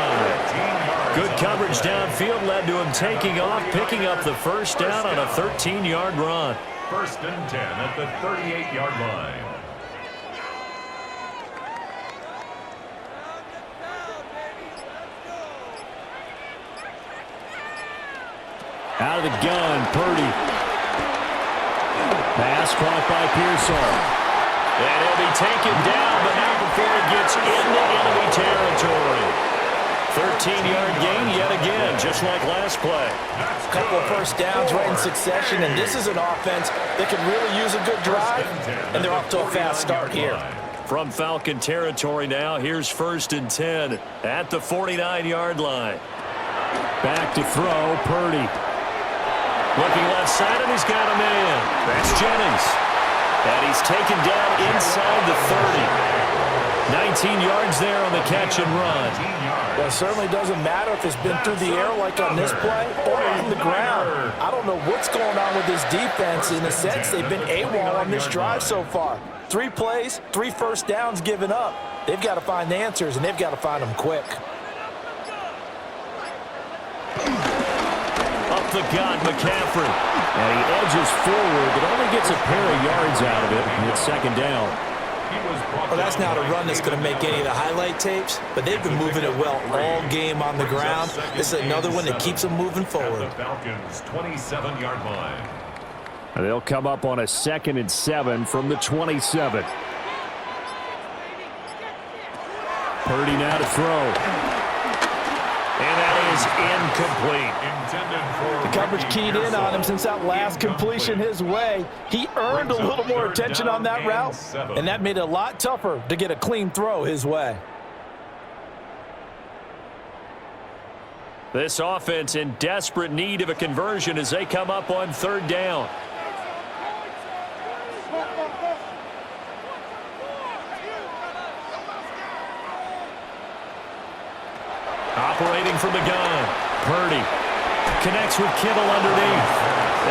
Good coverage downfield led to him taking off, picking up the first down on a 13-yard run. First and 10 at the 38-yard line. Out of the gun, Purdy. Pass caught by Pearsall. And he'll be taken down, but not before he gets into enemy territory. 13-yard gain yet again, just like last play. A couple of first downs right in succession, and this is an offense that can really use a good drive, and they're off to a fast start here. From Falcon territory now, here's first and 10 at the 49-yard line. Back to throw, Purdy. Looking left side, and he's got a man. That's Jennings. And he's taken down inside the 30. 19 yards there on the catch and run. Well, it certainly doesn't matter if it's been through the air like on this play or on the ground. I don't know what's going on with this defense. In a sense, they've been AWOL on this drive so far. 3 plays, 3 first downs given up. They've got to find the answers, and they've got to find them quick. Up the gut, McCaffrey. And he edges forward, but only gets a pair of yards out of it. And it's second down. Well, that's not a run that's going to make any of the highlight tapes, but they've been moving it well all game on the ground. This is another one that keeps them moving forward. The Falcons' 27-yard line. And they'll come up on a 2nd and 7 from the 27. Purdy now to throw. And that is incomplete. The coverage keyed in on him since that last completion his way. He earned a little more attention on that route, and that made it a lot tougher to get a clean throw his way. This offense in desperate need of a conversion as they come up on 3rd down. Operating from the gun. Purdy connects with Kittle underneath.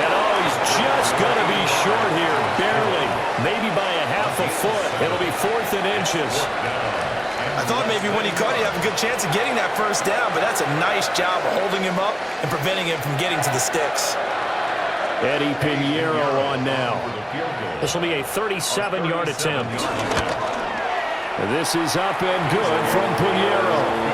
And he's just going to be short here, barely. Maybe by a half a foot. It'll be 4th and inches. I thought maybe when he caught it, he'd have a good chance of getting that first down, but that's a nice job of holding him up and preventing him from getting to the sticks. Eddie Pinheiro on now. This will be a 37-yard attempt. This is up and good from Pinheiro.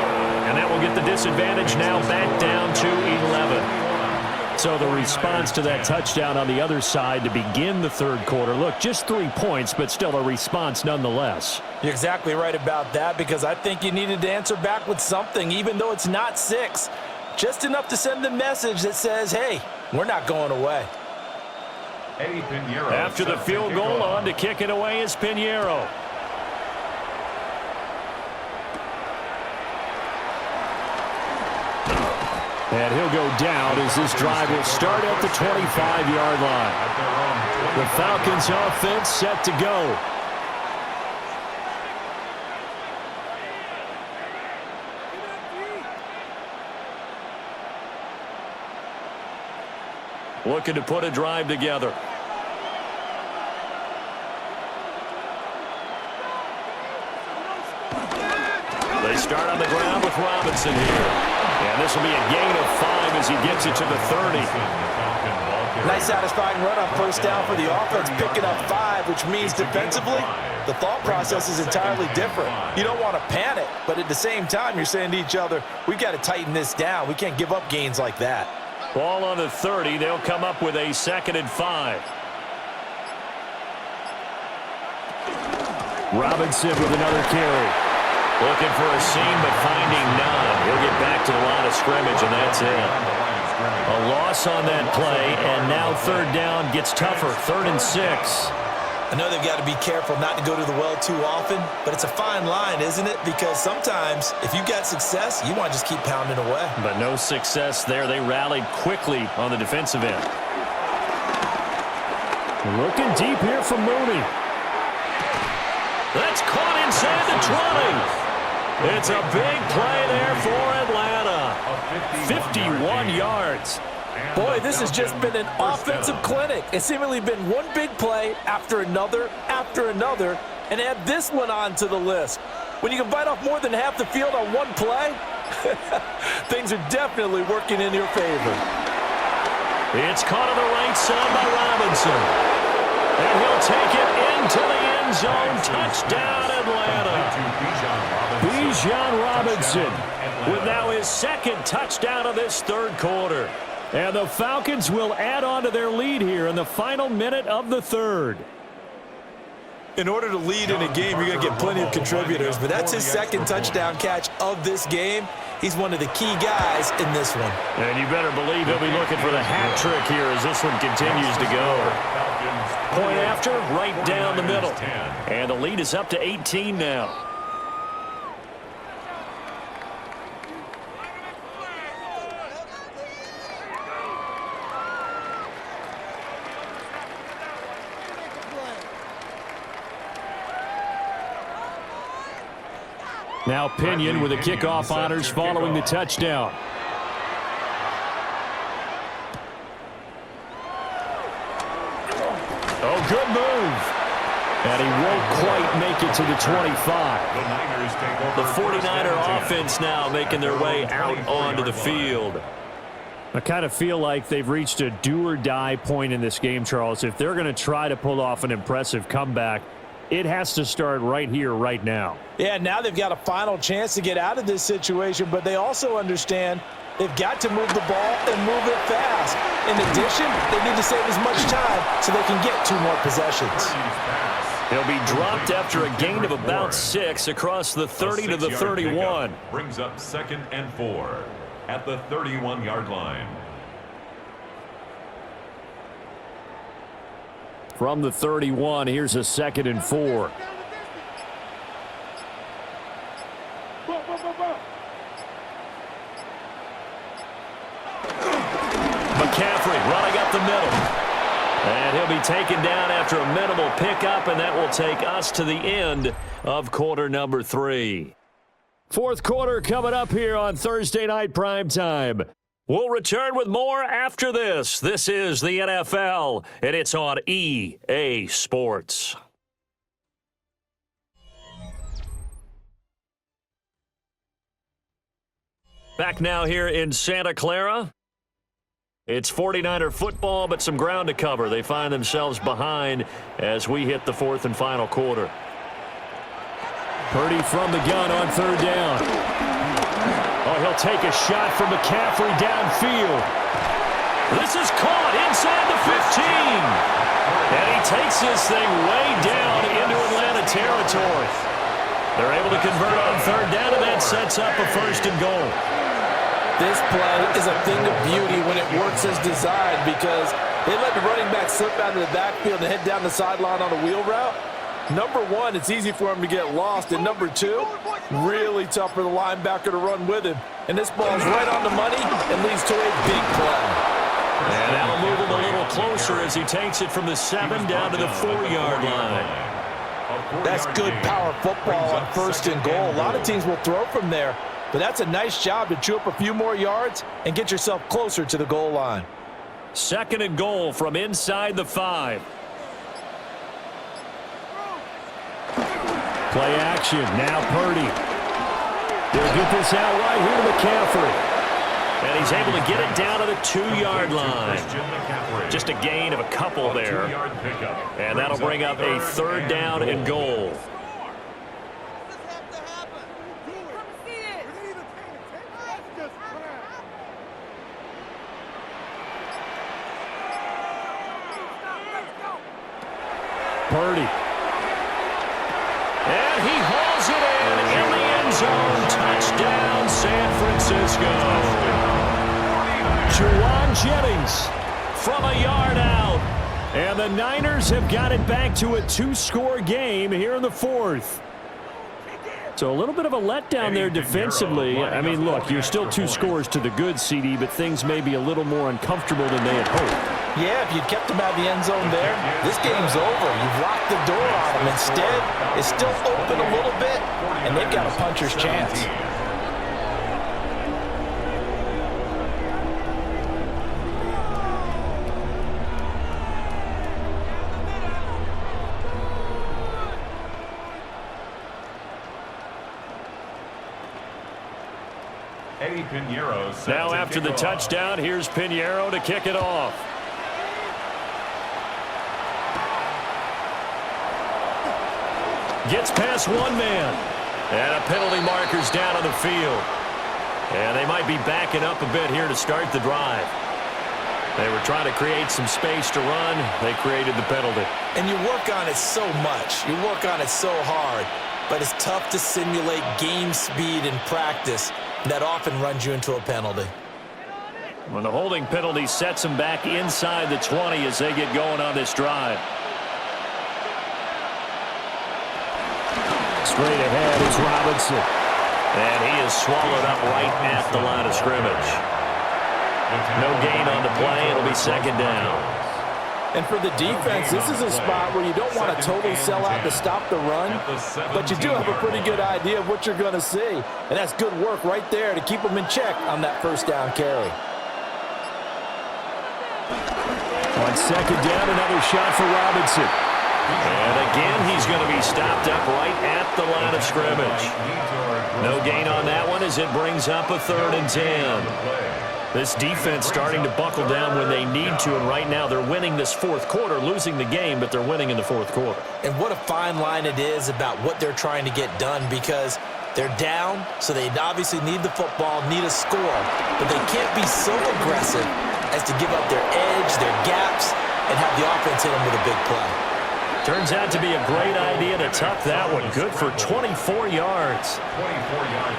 And that will get the disadvantage now back down to 11. So the response to that touchdown on the other side to begin the 3rd quarter. Look, just 3 points, but still a response nonetheless. You're exactly right about that, because I think you needed to answer back with something, even though it's not 6. Just enough to send the message that says, hey, we're not going away. After the field goal, on to kick it away is Pinheiro. And he'll go down as this drive will start at the 25-yard line. The Falcons offense set to go. Looking to put a drive together. They start on the ground with Robinson here. And this will be a gain of 5 as he gets it to the 30. Nice satisfying run on first down for the offense, picking up 5, which means defensively, the thought process is entirely different. You don't want to panic, but at the same time, you're saying to each other, we've got to tighten this down. We can't give up gains like that. Ball on the 30. They'll come up with a 2nd and 5. Robinson with another carry. Looking for a seam, but finding none. He'll get back to the line of scrimmage, and that's it. A loss on that play, and now 3rd down gets tougher. 3rd and 6. I know they've got to be careful not to go to the well too often, but it's a fine line, isn't it? Because sometimes, if you've got success, you want to just keep pounding away. But no success there. They rallied quickly on the defensive end. Looking deep here from Mooney. That's caught inside the 20. It's a big play there for Atlanta. 51 yards. Boy, this has just been an offensive clinic. It's seemingly been one big play after another, and add this one on to the list. When you can bite off more than half the field on one play, things are definitely working in your favor. It's caught on the right side by Robinson. And he'll take it into the end zone. Touchdown, Atlanta. Bijan Robinson with now his 2nd touchdown of this 3rd quarter. And the Falcons will add on to their lead here in the final minute of the 3rd. In order to lead in a game, you're going to get plenty of contributors, but that's his 2nd touchdown catch of this game. He's one of the key guys in this one. And you better believe he'll be looking for the hat trick here as this one continues to go. Point after, right down the middle. And the lead is up to 18 now. Now Pinion with the kickoff honors following the touchdown. Oh, good move. And he won't quite make it to the 25. The 49er offense now making their way out onto the field. I kind of feel like they've reached a do-or-die point in this game, Charles. If they're going to try to pull off an impressive comeback, it has to start right here, right now. Yeah, now they've got a final chance to get out of this situation, but they also understand they've got to move the ball and move it fast. In addition, they need to save as much time so they can get 2 more possessions. He'll be dropped after a gain of about 6 across the 30 to the 31. Brings up 2nd and 4 at the 31-yard line. From the 31, here's a 2nd and 4. McCaffrey running up the middle. And he'll be taken down after a minimal pickup, and that will take us to the end of quarter number 3. Fourth quarter coming up here on Thursday Night Primetime. We'll return with more after this. This is the NFL, and it's on EA Sports. Back now here in Santa Clara. It's 49er football, but some ground to cover. They find themselves behind as we hit the 4th and final quarter. Purdy from the gun on 3rd down. Oh, he'll take a shot from McCaffrey downfield. This is caught inside the 15. And he takes this thing way down into Atlanta territory. They're able to convert on 3rd down, and that sets up a 1st and goal. This play is a thing of beauty when it works as designed because they let the running back slip out of the backfield and head down the sideline on a wheel route. Number 1, it's easy for him to get lost. And number 2, really tough for the linebacker to run with him. And this ball's right on the money and leads to a big play. And that'll move him a little closer as he takes it from the 7 down to the 4-yard line. That's good power football on 1st and goal. A lot of teams will throw from there. But that's a nice job to chew up a few more yards and get yourself closer to the goal line. 2nd and goal from inside the 5. Play action. Now Purdy. They'll get this out right here to McCaffrey. And he's able to get it down to the 2-yard line. Just a gain of a couple there. And that'll bring up a 3rd down and goal. Purdy. And he hauls it in the end zone. Touchdown, San Francisco. Juwan Jennings from a yard out. And the Niners have got it back to a 2-score game here in the 4th. So a little bit of a letdown there defensively. I mean, look, you're still 2 scores to the good, CD, but things may be a little more uncomfortable than they had hoped. Yeah, if you'd kept them out of the end zone there, this game's over. You've locked the door on them. Instead, it's still open a little bit, and they've got a puncher's chance. Now after the touchdown, here's Pinheiro to kick it off. Gets past 1 man. And a penalty marker's down on the field. And they might be backing up a bit here to start the drive. They were trying to create some space to run. They created the penalty. And you work on it so much. You work on it so hard. But it's tough to simulate game speed in practice. That often runs you into a penalty. When the holding penalty sets them back inside the 20 as they get going on this drive. Straight ahead is Robinson. And he is swallowed up right at the line of scrimmage. No gain on the play. It'll be 2nd down. And for the defense, this is a spot where you don't want to totally sell out to stop the run, but you do have a pretty good idea of what you're going to see. And that's good work right there to keep them in check on that first down carry. On second down, another shot for Robinson. And again, he's going to be stopped up right at the line of scrimmage. No gain on that one as it brings up a 3rd and 10. This defense starting to buckle down when they need to, and right now they're winning this 4th quarter, losing the game, but they're winning in the 4th quarter. And what a fine line it is about what they're trying to get done, because they're down, so they obviously need the football, need a score, but they can't be so aggressive as to give up their edge, their gaps, and have the offense hit them with a big play. Turns out to be a great idea to tuck that one. Good for 24 yards.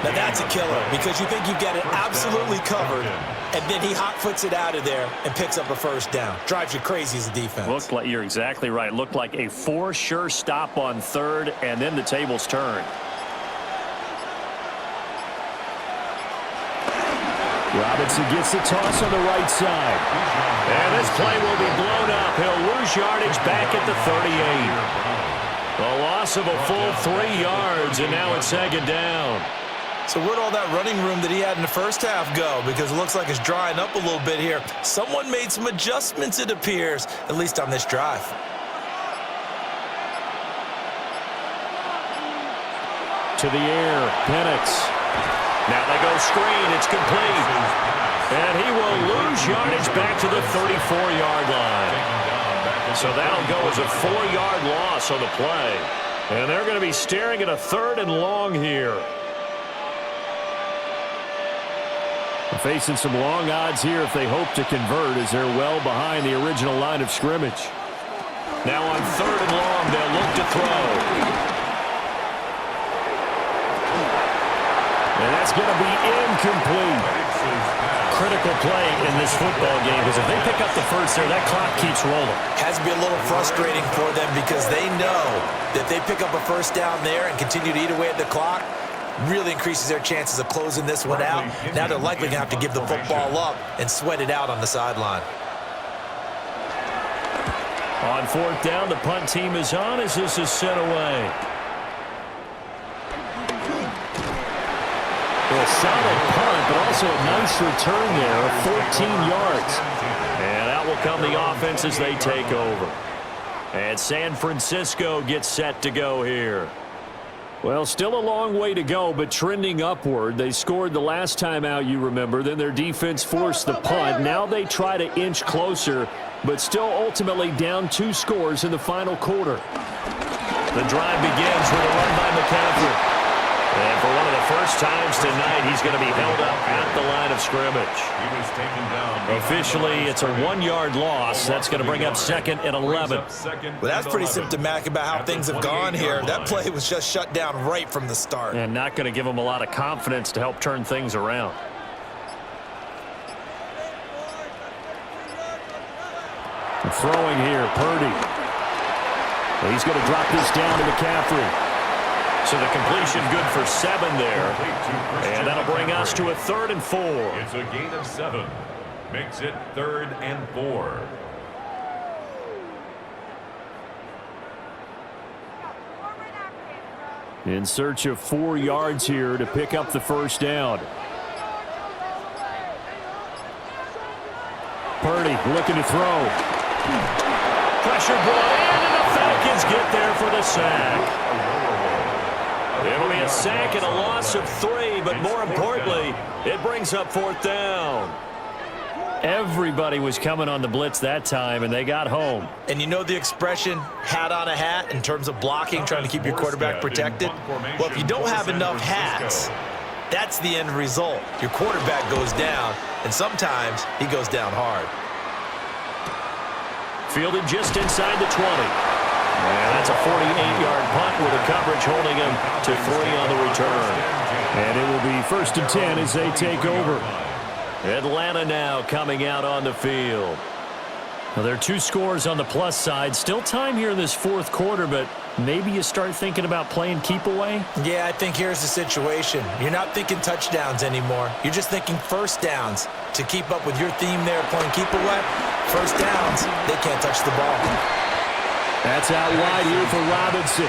Now that's a killer, because you think you've got it absolutely covered, and then he hot-foots it out of there and picks up a first down. Drives you crazy as a defense. Looked like, you're exactly right. Looked like a for sure stop on 3rd, and then the tables turned. Robinson gets the toss on the right side. And this play will be blown up. He'll lose yardage back at the 38. A loss of a full 3 yards, and now it's 2nd down. So where'd all that running room that he had in the first half go? Because it looks like it's drying up a little bit here. Someone made some adjustments, it appears, at least on this drive. To the air, Penix. Now they go screen, it's complete. And he will lose yardage back to the 34-yard line. So that'll go as a 4-yard loss on the play. And they're going to be staring at a 3rd and long here. Facing some long odds here if they hope to convert, as they're well behind the original line of scrimmage. Now on 3rd and long, they'll look to throw. And that's going to be incomplete. Critical play in this football game, because if they pick up the first there, that clock keeps rolling. Has to be a little frustrating for them, because they know that they pick up a first down there and continue to eat away at the clock, really increases their chances of closing this one out. Now they're likely going to have to give the football up and sweat it out on the sideline. On 4th down, the punt team is on as this is sent away. A solid punt, but also a nice return there of 14 yards. And out will come the offense as they take over. And San Francisco gets set to go here. Well, still a long way to go, but trending upward. They scored the last time out, you remember. Then their defense forced the punt. Now they try to inch closer, but still ultimately down 2 scores in the final quarter. The drive begins with a run by McCaffrey. And for one of the first times tonight, he's going to be held up at the line of scrimmage. Officially, it's a 1-yard loss. That's going to bring up 2nd and 11. Well, that's pretty symptomatic about how things have gone here. That play was just shut down right from the start. And not going to give him a lot of confidence to help turn things around. Throwing here, Purdy. Well, he's going to drop this down to McCaffrey. So the completion good for 7 there. And that'll bring us to a 3rd and 4. It's a gain of 7. Makes it 3rd and 4. In search of 4 yards here to pick up the first down. Purdy looking to throw. Pressure play, and the Falcons get there for the sack. It'll be a sack and a loss of 3, but more importantly, it brings up 4th down. Everybody was coming on the blitz that time, and they got home. And you know the expression, hat on a hat, in terms of blocking, trying to keep your quarterback protected? Well, if you don't have enough hats, that's the end result. Your quarterback goes down, and sometimes he goes down hard. Fielded just inside the 20. And that's a 48-yard punt with a coverage holding him to 3 on the return. And it will be 1st and 10 as they take over. Atlanta now coming out on the field. Well, there are 2 scores on the plus side. Still time here in this fourth quarter, but maybe you start thinking about playing keep away? Yeah, I think here's the situation. You're not thinking touchdowns anymore. You're just thinking first downs. To keep up with your theme there, playing keep away, first downs, they can't touch the ball. That's out wide here for Robinson.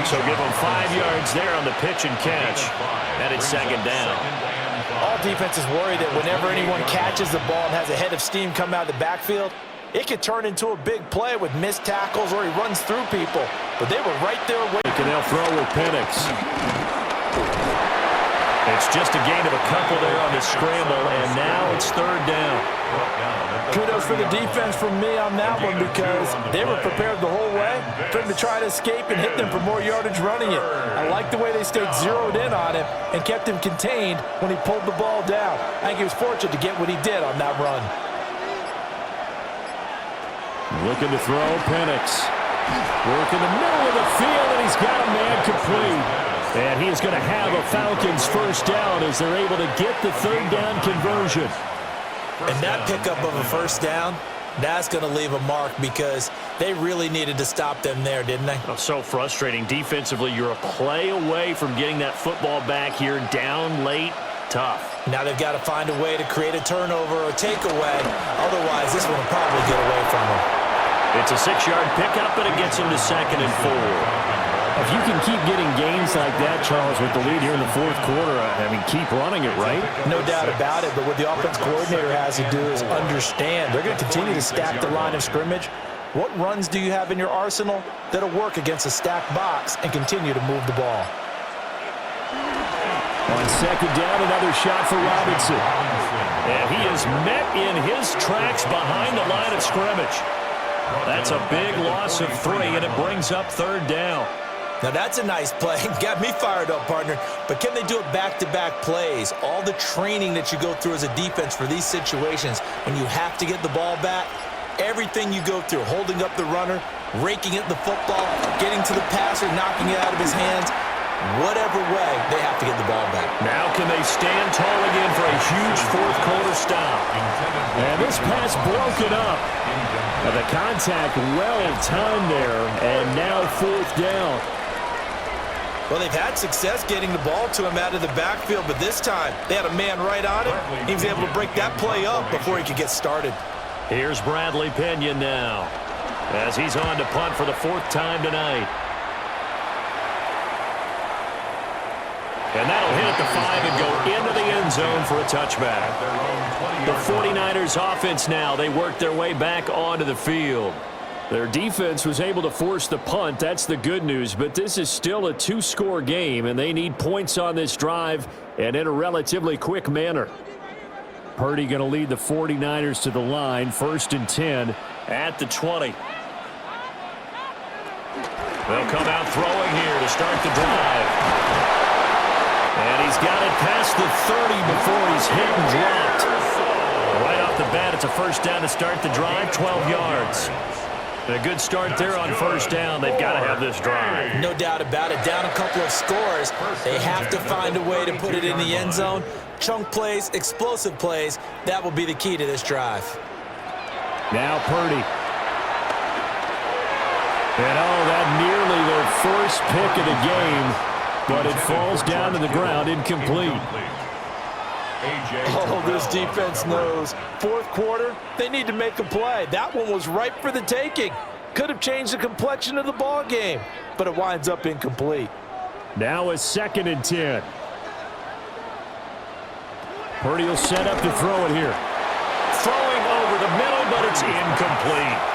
So give him 5 yards there on the pitch and catch. And it's second down. All defenses worry that whenever anyone catches the ball and has a head of steam come out of the backfield, it could turn into a big play with missed tackles or he runs through people. But they were right there waiting. He can now throw with Penix. It's just a gain of a couple there on the scramble, and now it's third down. Kudos for the defense from me on that one because they were prepared the whole way for him to try to escape and hit them for more yardage running it. I like the way they stayed zeroed in on him and kept him contained when he pulled the ball down. I think he was fortunate to get what he did on that run. Looking to throw, Penix. Work in the middle of the field, and he's got a man complete. And he is going to have a Falcons first down as they're able to get the third down conversion. And that pickup of a first down, that's going to leave a mark because they really needed to stop them there, didn't they? Oh, so frustrating. Defensively, you're a play away from getting that football back here, down late, tough. Now they've got to find a way to create a turnover or takeaway. Otherwise, this one will probably get away from them. It's a 6-yard pickup, but it gets him to 2nd and 4. If you can keep getting gains like that, Charles, with the lead here in the fourth quarter, I mean, keep running it, right? No doubt about it, but what the offense coordinator has to do is understand. They're going to continue to stack the line of scrimmage. What runs do you have in your arsenal that'll work against a stacked box and continue to move the ball? On second down, another shot for Robinson. And he is met in his tracks behind the line of scrimmage. That's a big loss of 3, and it brings up third down. Now, that's a nice play. Got me fired up, partner. But can they do it back-to-back plays? All the training that you go through as a defense for these situations, when you have to get the ball back, everything you go through, holding up the runner, raking at the football, getting to the passer, knocking it out of his hands, whatever way, they have to get the ball back. Now can they stand tall again for a huge fourth-quarter stop? And this pass broken up. Now the contact well-timed there, and now fourth down. Well, they've had success getting the ball to him out of the backfield, but this time they had a man right on him. He was able to break that play up before he could get started. Here's Bradley Pena now as he's on to punt for the 4th time tonight. And that'll hit at the 5 and go into the end zone for a touchback. The 49ers offense now, they work their way back onto the field. Their defense was able to force the punt. That's the good news, but this is still a 2-score game, and they need points on this drive and in a relatively quick manner. Purdy going to lead the 49ers to the line, 1st and 10 at the 20. They'll come out throwing here to start the drive. And he's got it past the 30 before he's hit and dropped. Right off the bat, it's a first down to start the drive, 12 yards. And a good start there on first down. They've got to have this drive. No doubt about it. Down a couple of scores. They have to find a way to put it in the end zone. Chunk plays, explosive plays. That will be the key to this drive. Now Purdy. And that nearly their first pick of the game, but it falls down to the ground incomplete. Oh, this defense knows. Fourth quarter, they need to make a play. That one was ripe for the taking. Could have changed the complexion of the ball game, but it winds up incomplete. Now a 2nd and 10. Purdy will set up to throw it here. Throwing over the middle, but it's incomplete.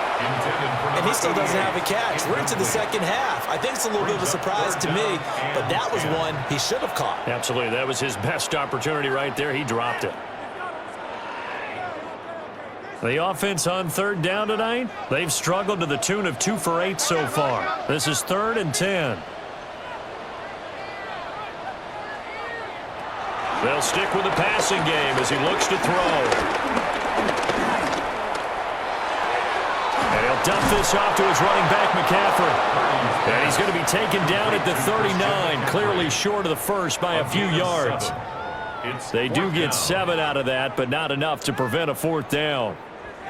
And he still doesn't have a catch. We're into the second half. I think it's a little bit of a surprise to me, but that was one he should have caught. Absolutely. That was his best opportunity right there. He dropped it. The offense on third down tonight, they've struggled to the tune of 2 for 8 so far. This is 3rd and 10. They'll stick with the passing game as he looks to throw. And he'll dump this off to his running back, McCaffrey. And he's going to be taken down at the 39, clearly short of the first by a few yards. They do get 7 out of that, but not enough to prevent a 4th down.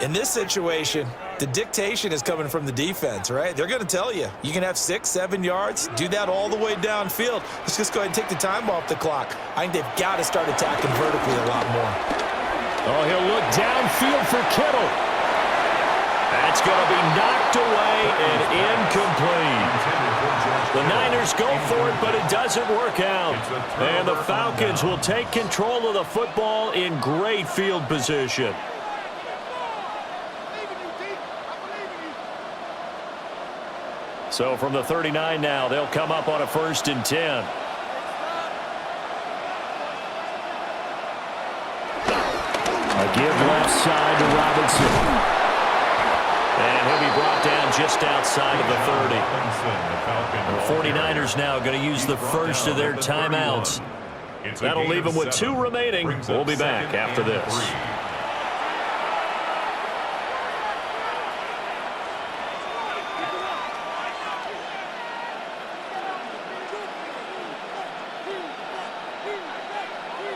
In this situation, the dictation is coming from the defense, right? They're going to tell you, you can have 6, 7 yards, do that all the way downfield. Let's just go ahead and take the time off the clock. I think they've got to start attacking vertically a lot more. Oh, he'll look downfield for Kittle. That's going to be knocked away and incomplete. The Niners go for it, but it doesn't work out. And the Falcons will take control of the football in great field position. So from the 39 now, they'll come up on a 1st and 10. A give left side to Robinson. And he'll be brought down just outside of the 30. The 49ers now going to use the first of their timeouts. That'll leave them with 2 remaining. We'll be back after this.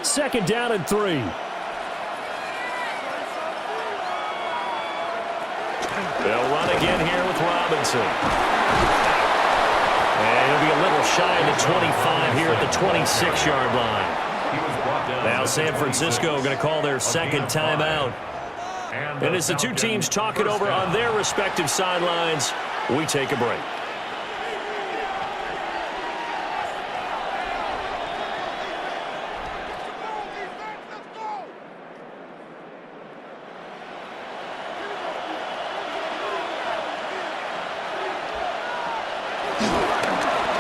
Second down and 3. They'll run again here with Robinson. And he'll be a little shy of the 25 here at the 26-yard line. Now San Francisco going to call their second timeout. And as the two teams talk it over on their respective sidelines, we take a break.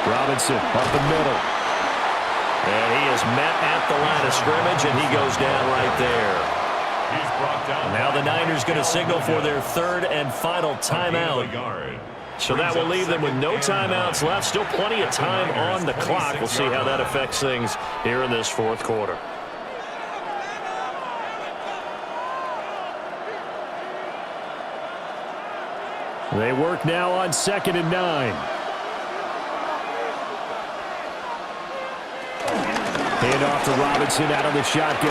Robinson up the middle. And he is met at the line of scrimmage, and he goes down right there. Now the Niners going to signal for their 3rd and final timeout. So that will leave them with no timeouts left. Still plenty of time on the clock. We'll see how that affects things here in this 4th quarter. They work now on 2nd and 9. Hand off to Robinson out of the shotgun.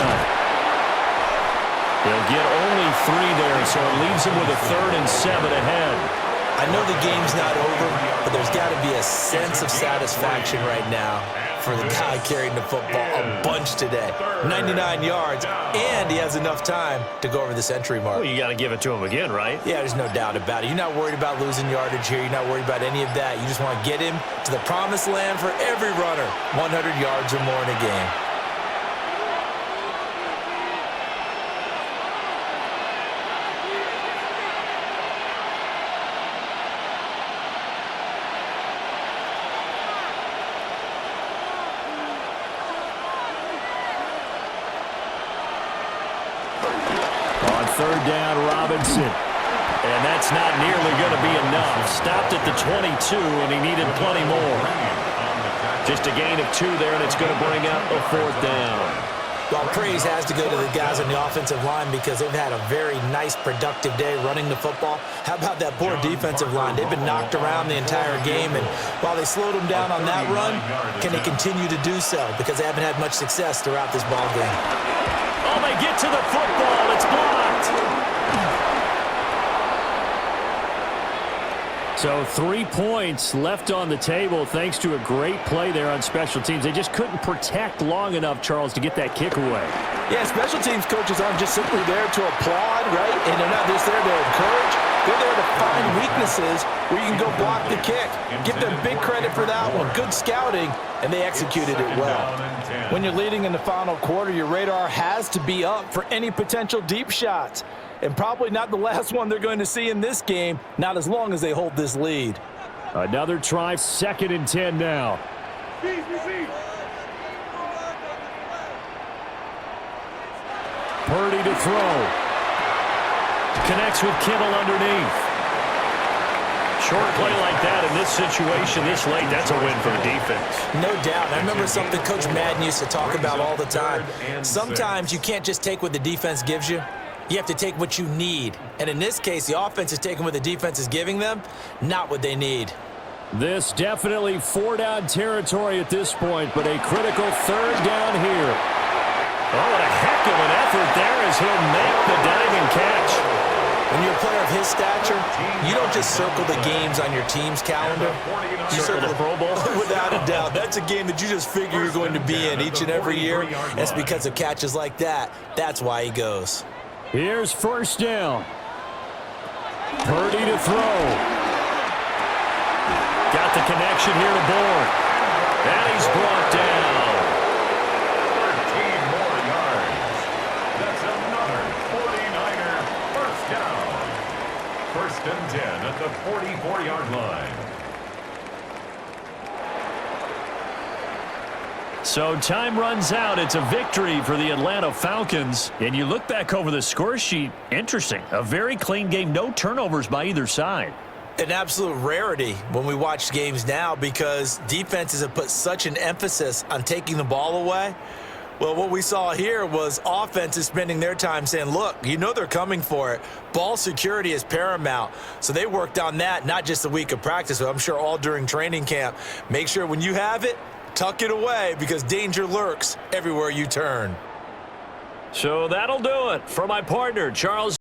They'll get only 3 there, so it leaves them with a 3rd and 7 ahead. I know the game's not over, but there's got to be a sense of satisfaction right now for the guy carrying the football a bunch today. 99 yards, and he has enough time to go over the century mark. Well, you got to give it to him again, right? Yeah, there's no doubt about it. You're not worried about losing yardage here. You're not worried about any of that. You just want to get him to the promised land for every runner, 100 yards or more in a game. Third down, Robinson. And that's not nearly going to be enough. Stopped at the 22, and he needed plenty more. Just a gain of 2 there, and it's going to bring up a 4th down. Well, praise has to go to the guys on the offensive line because they've had a very nice, productive day running the football. How about that poor defensive line? They've been knocked around the entire game, and while they slowed them down on that run, can they continue to do so? Because they haven't had much success throughout this ball game. Oh, they get to the football. It's blocked. So 3 points left on the table thanks to a great play there on special teams. They just couldn't protect long enough, Charles, to get that kick away. Yeah, special teams coaches aren't just simply there to applaud, right? And they're not just there to encourage. They're there to find weaknesses where you can go block the kick. Give them big credit for that one. Good scouting, and they executed it well. When you're leading in the final quarter, your radar has to be up for any potential deep shots. And probably not the last one they're going to see in this game, not as long as they hold this lead. Another try, 2nd and 10 now. Purdy to throw. Connects with Kittle underneath. Short play like that in this situation this late, that's a win for the defense. No doubt. I remember something Coach Madden used to talk about all the time. Sometimes you can't just take what the defense gives you. You have to take what you need. And in this case, the offense is taking what the defense is giving them, not what they need. This definitely 4-down territory at this point, but a critical 3rd down here. Oh, what a heck of an effort there as he'll make the diving catch. When you're a player of his stature, you don't just circle the games on your team's calendar. You circle the Pro Bowl? Without a doubt. That's a game that you just figure you're going to be in each and every year. And it's because of catches like that. That's why he goes. Here's first down. Purdy to throw. Got the connection here to Bourne. And he's brought down. 13 more yards. That's another 49er first down. First and 10 at the 44-yard line. So time runs out. It's a victory for the Atlanta Falcons. And you look back over the score sheet, interesting. A very clean game, no turnovers by either side. An absolute rarity when we watch games now because defenses have put such an emphasis on taking the ball away. Well, what we saw here was offenses spending their time saying, look, you know they're coming for it. Ball security is paramount. So they worked on that, not just a week of practice, but I'm sure all during training camp. Make sure when you have it, tuck it away because danger lurks everywhere you turn. So that'll do it for my partner, Charles.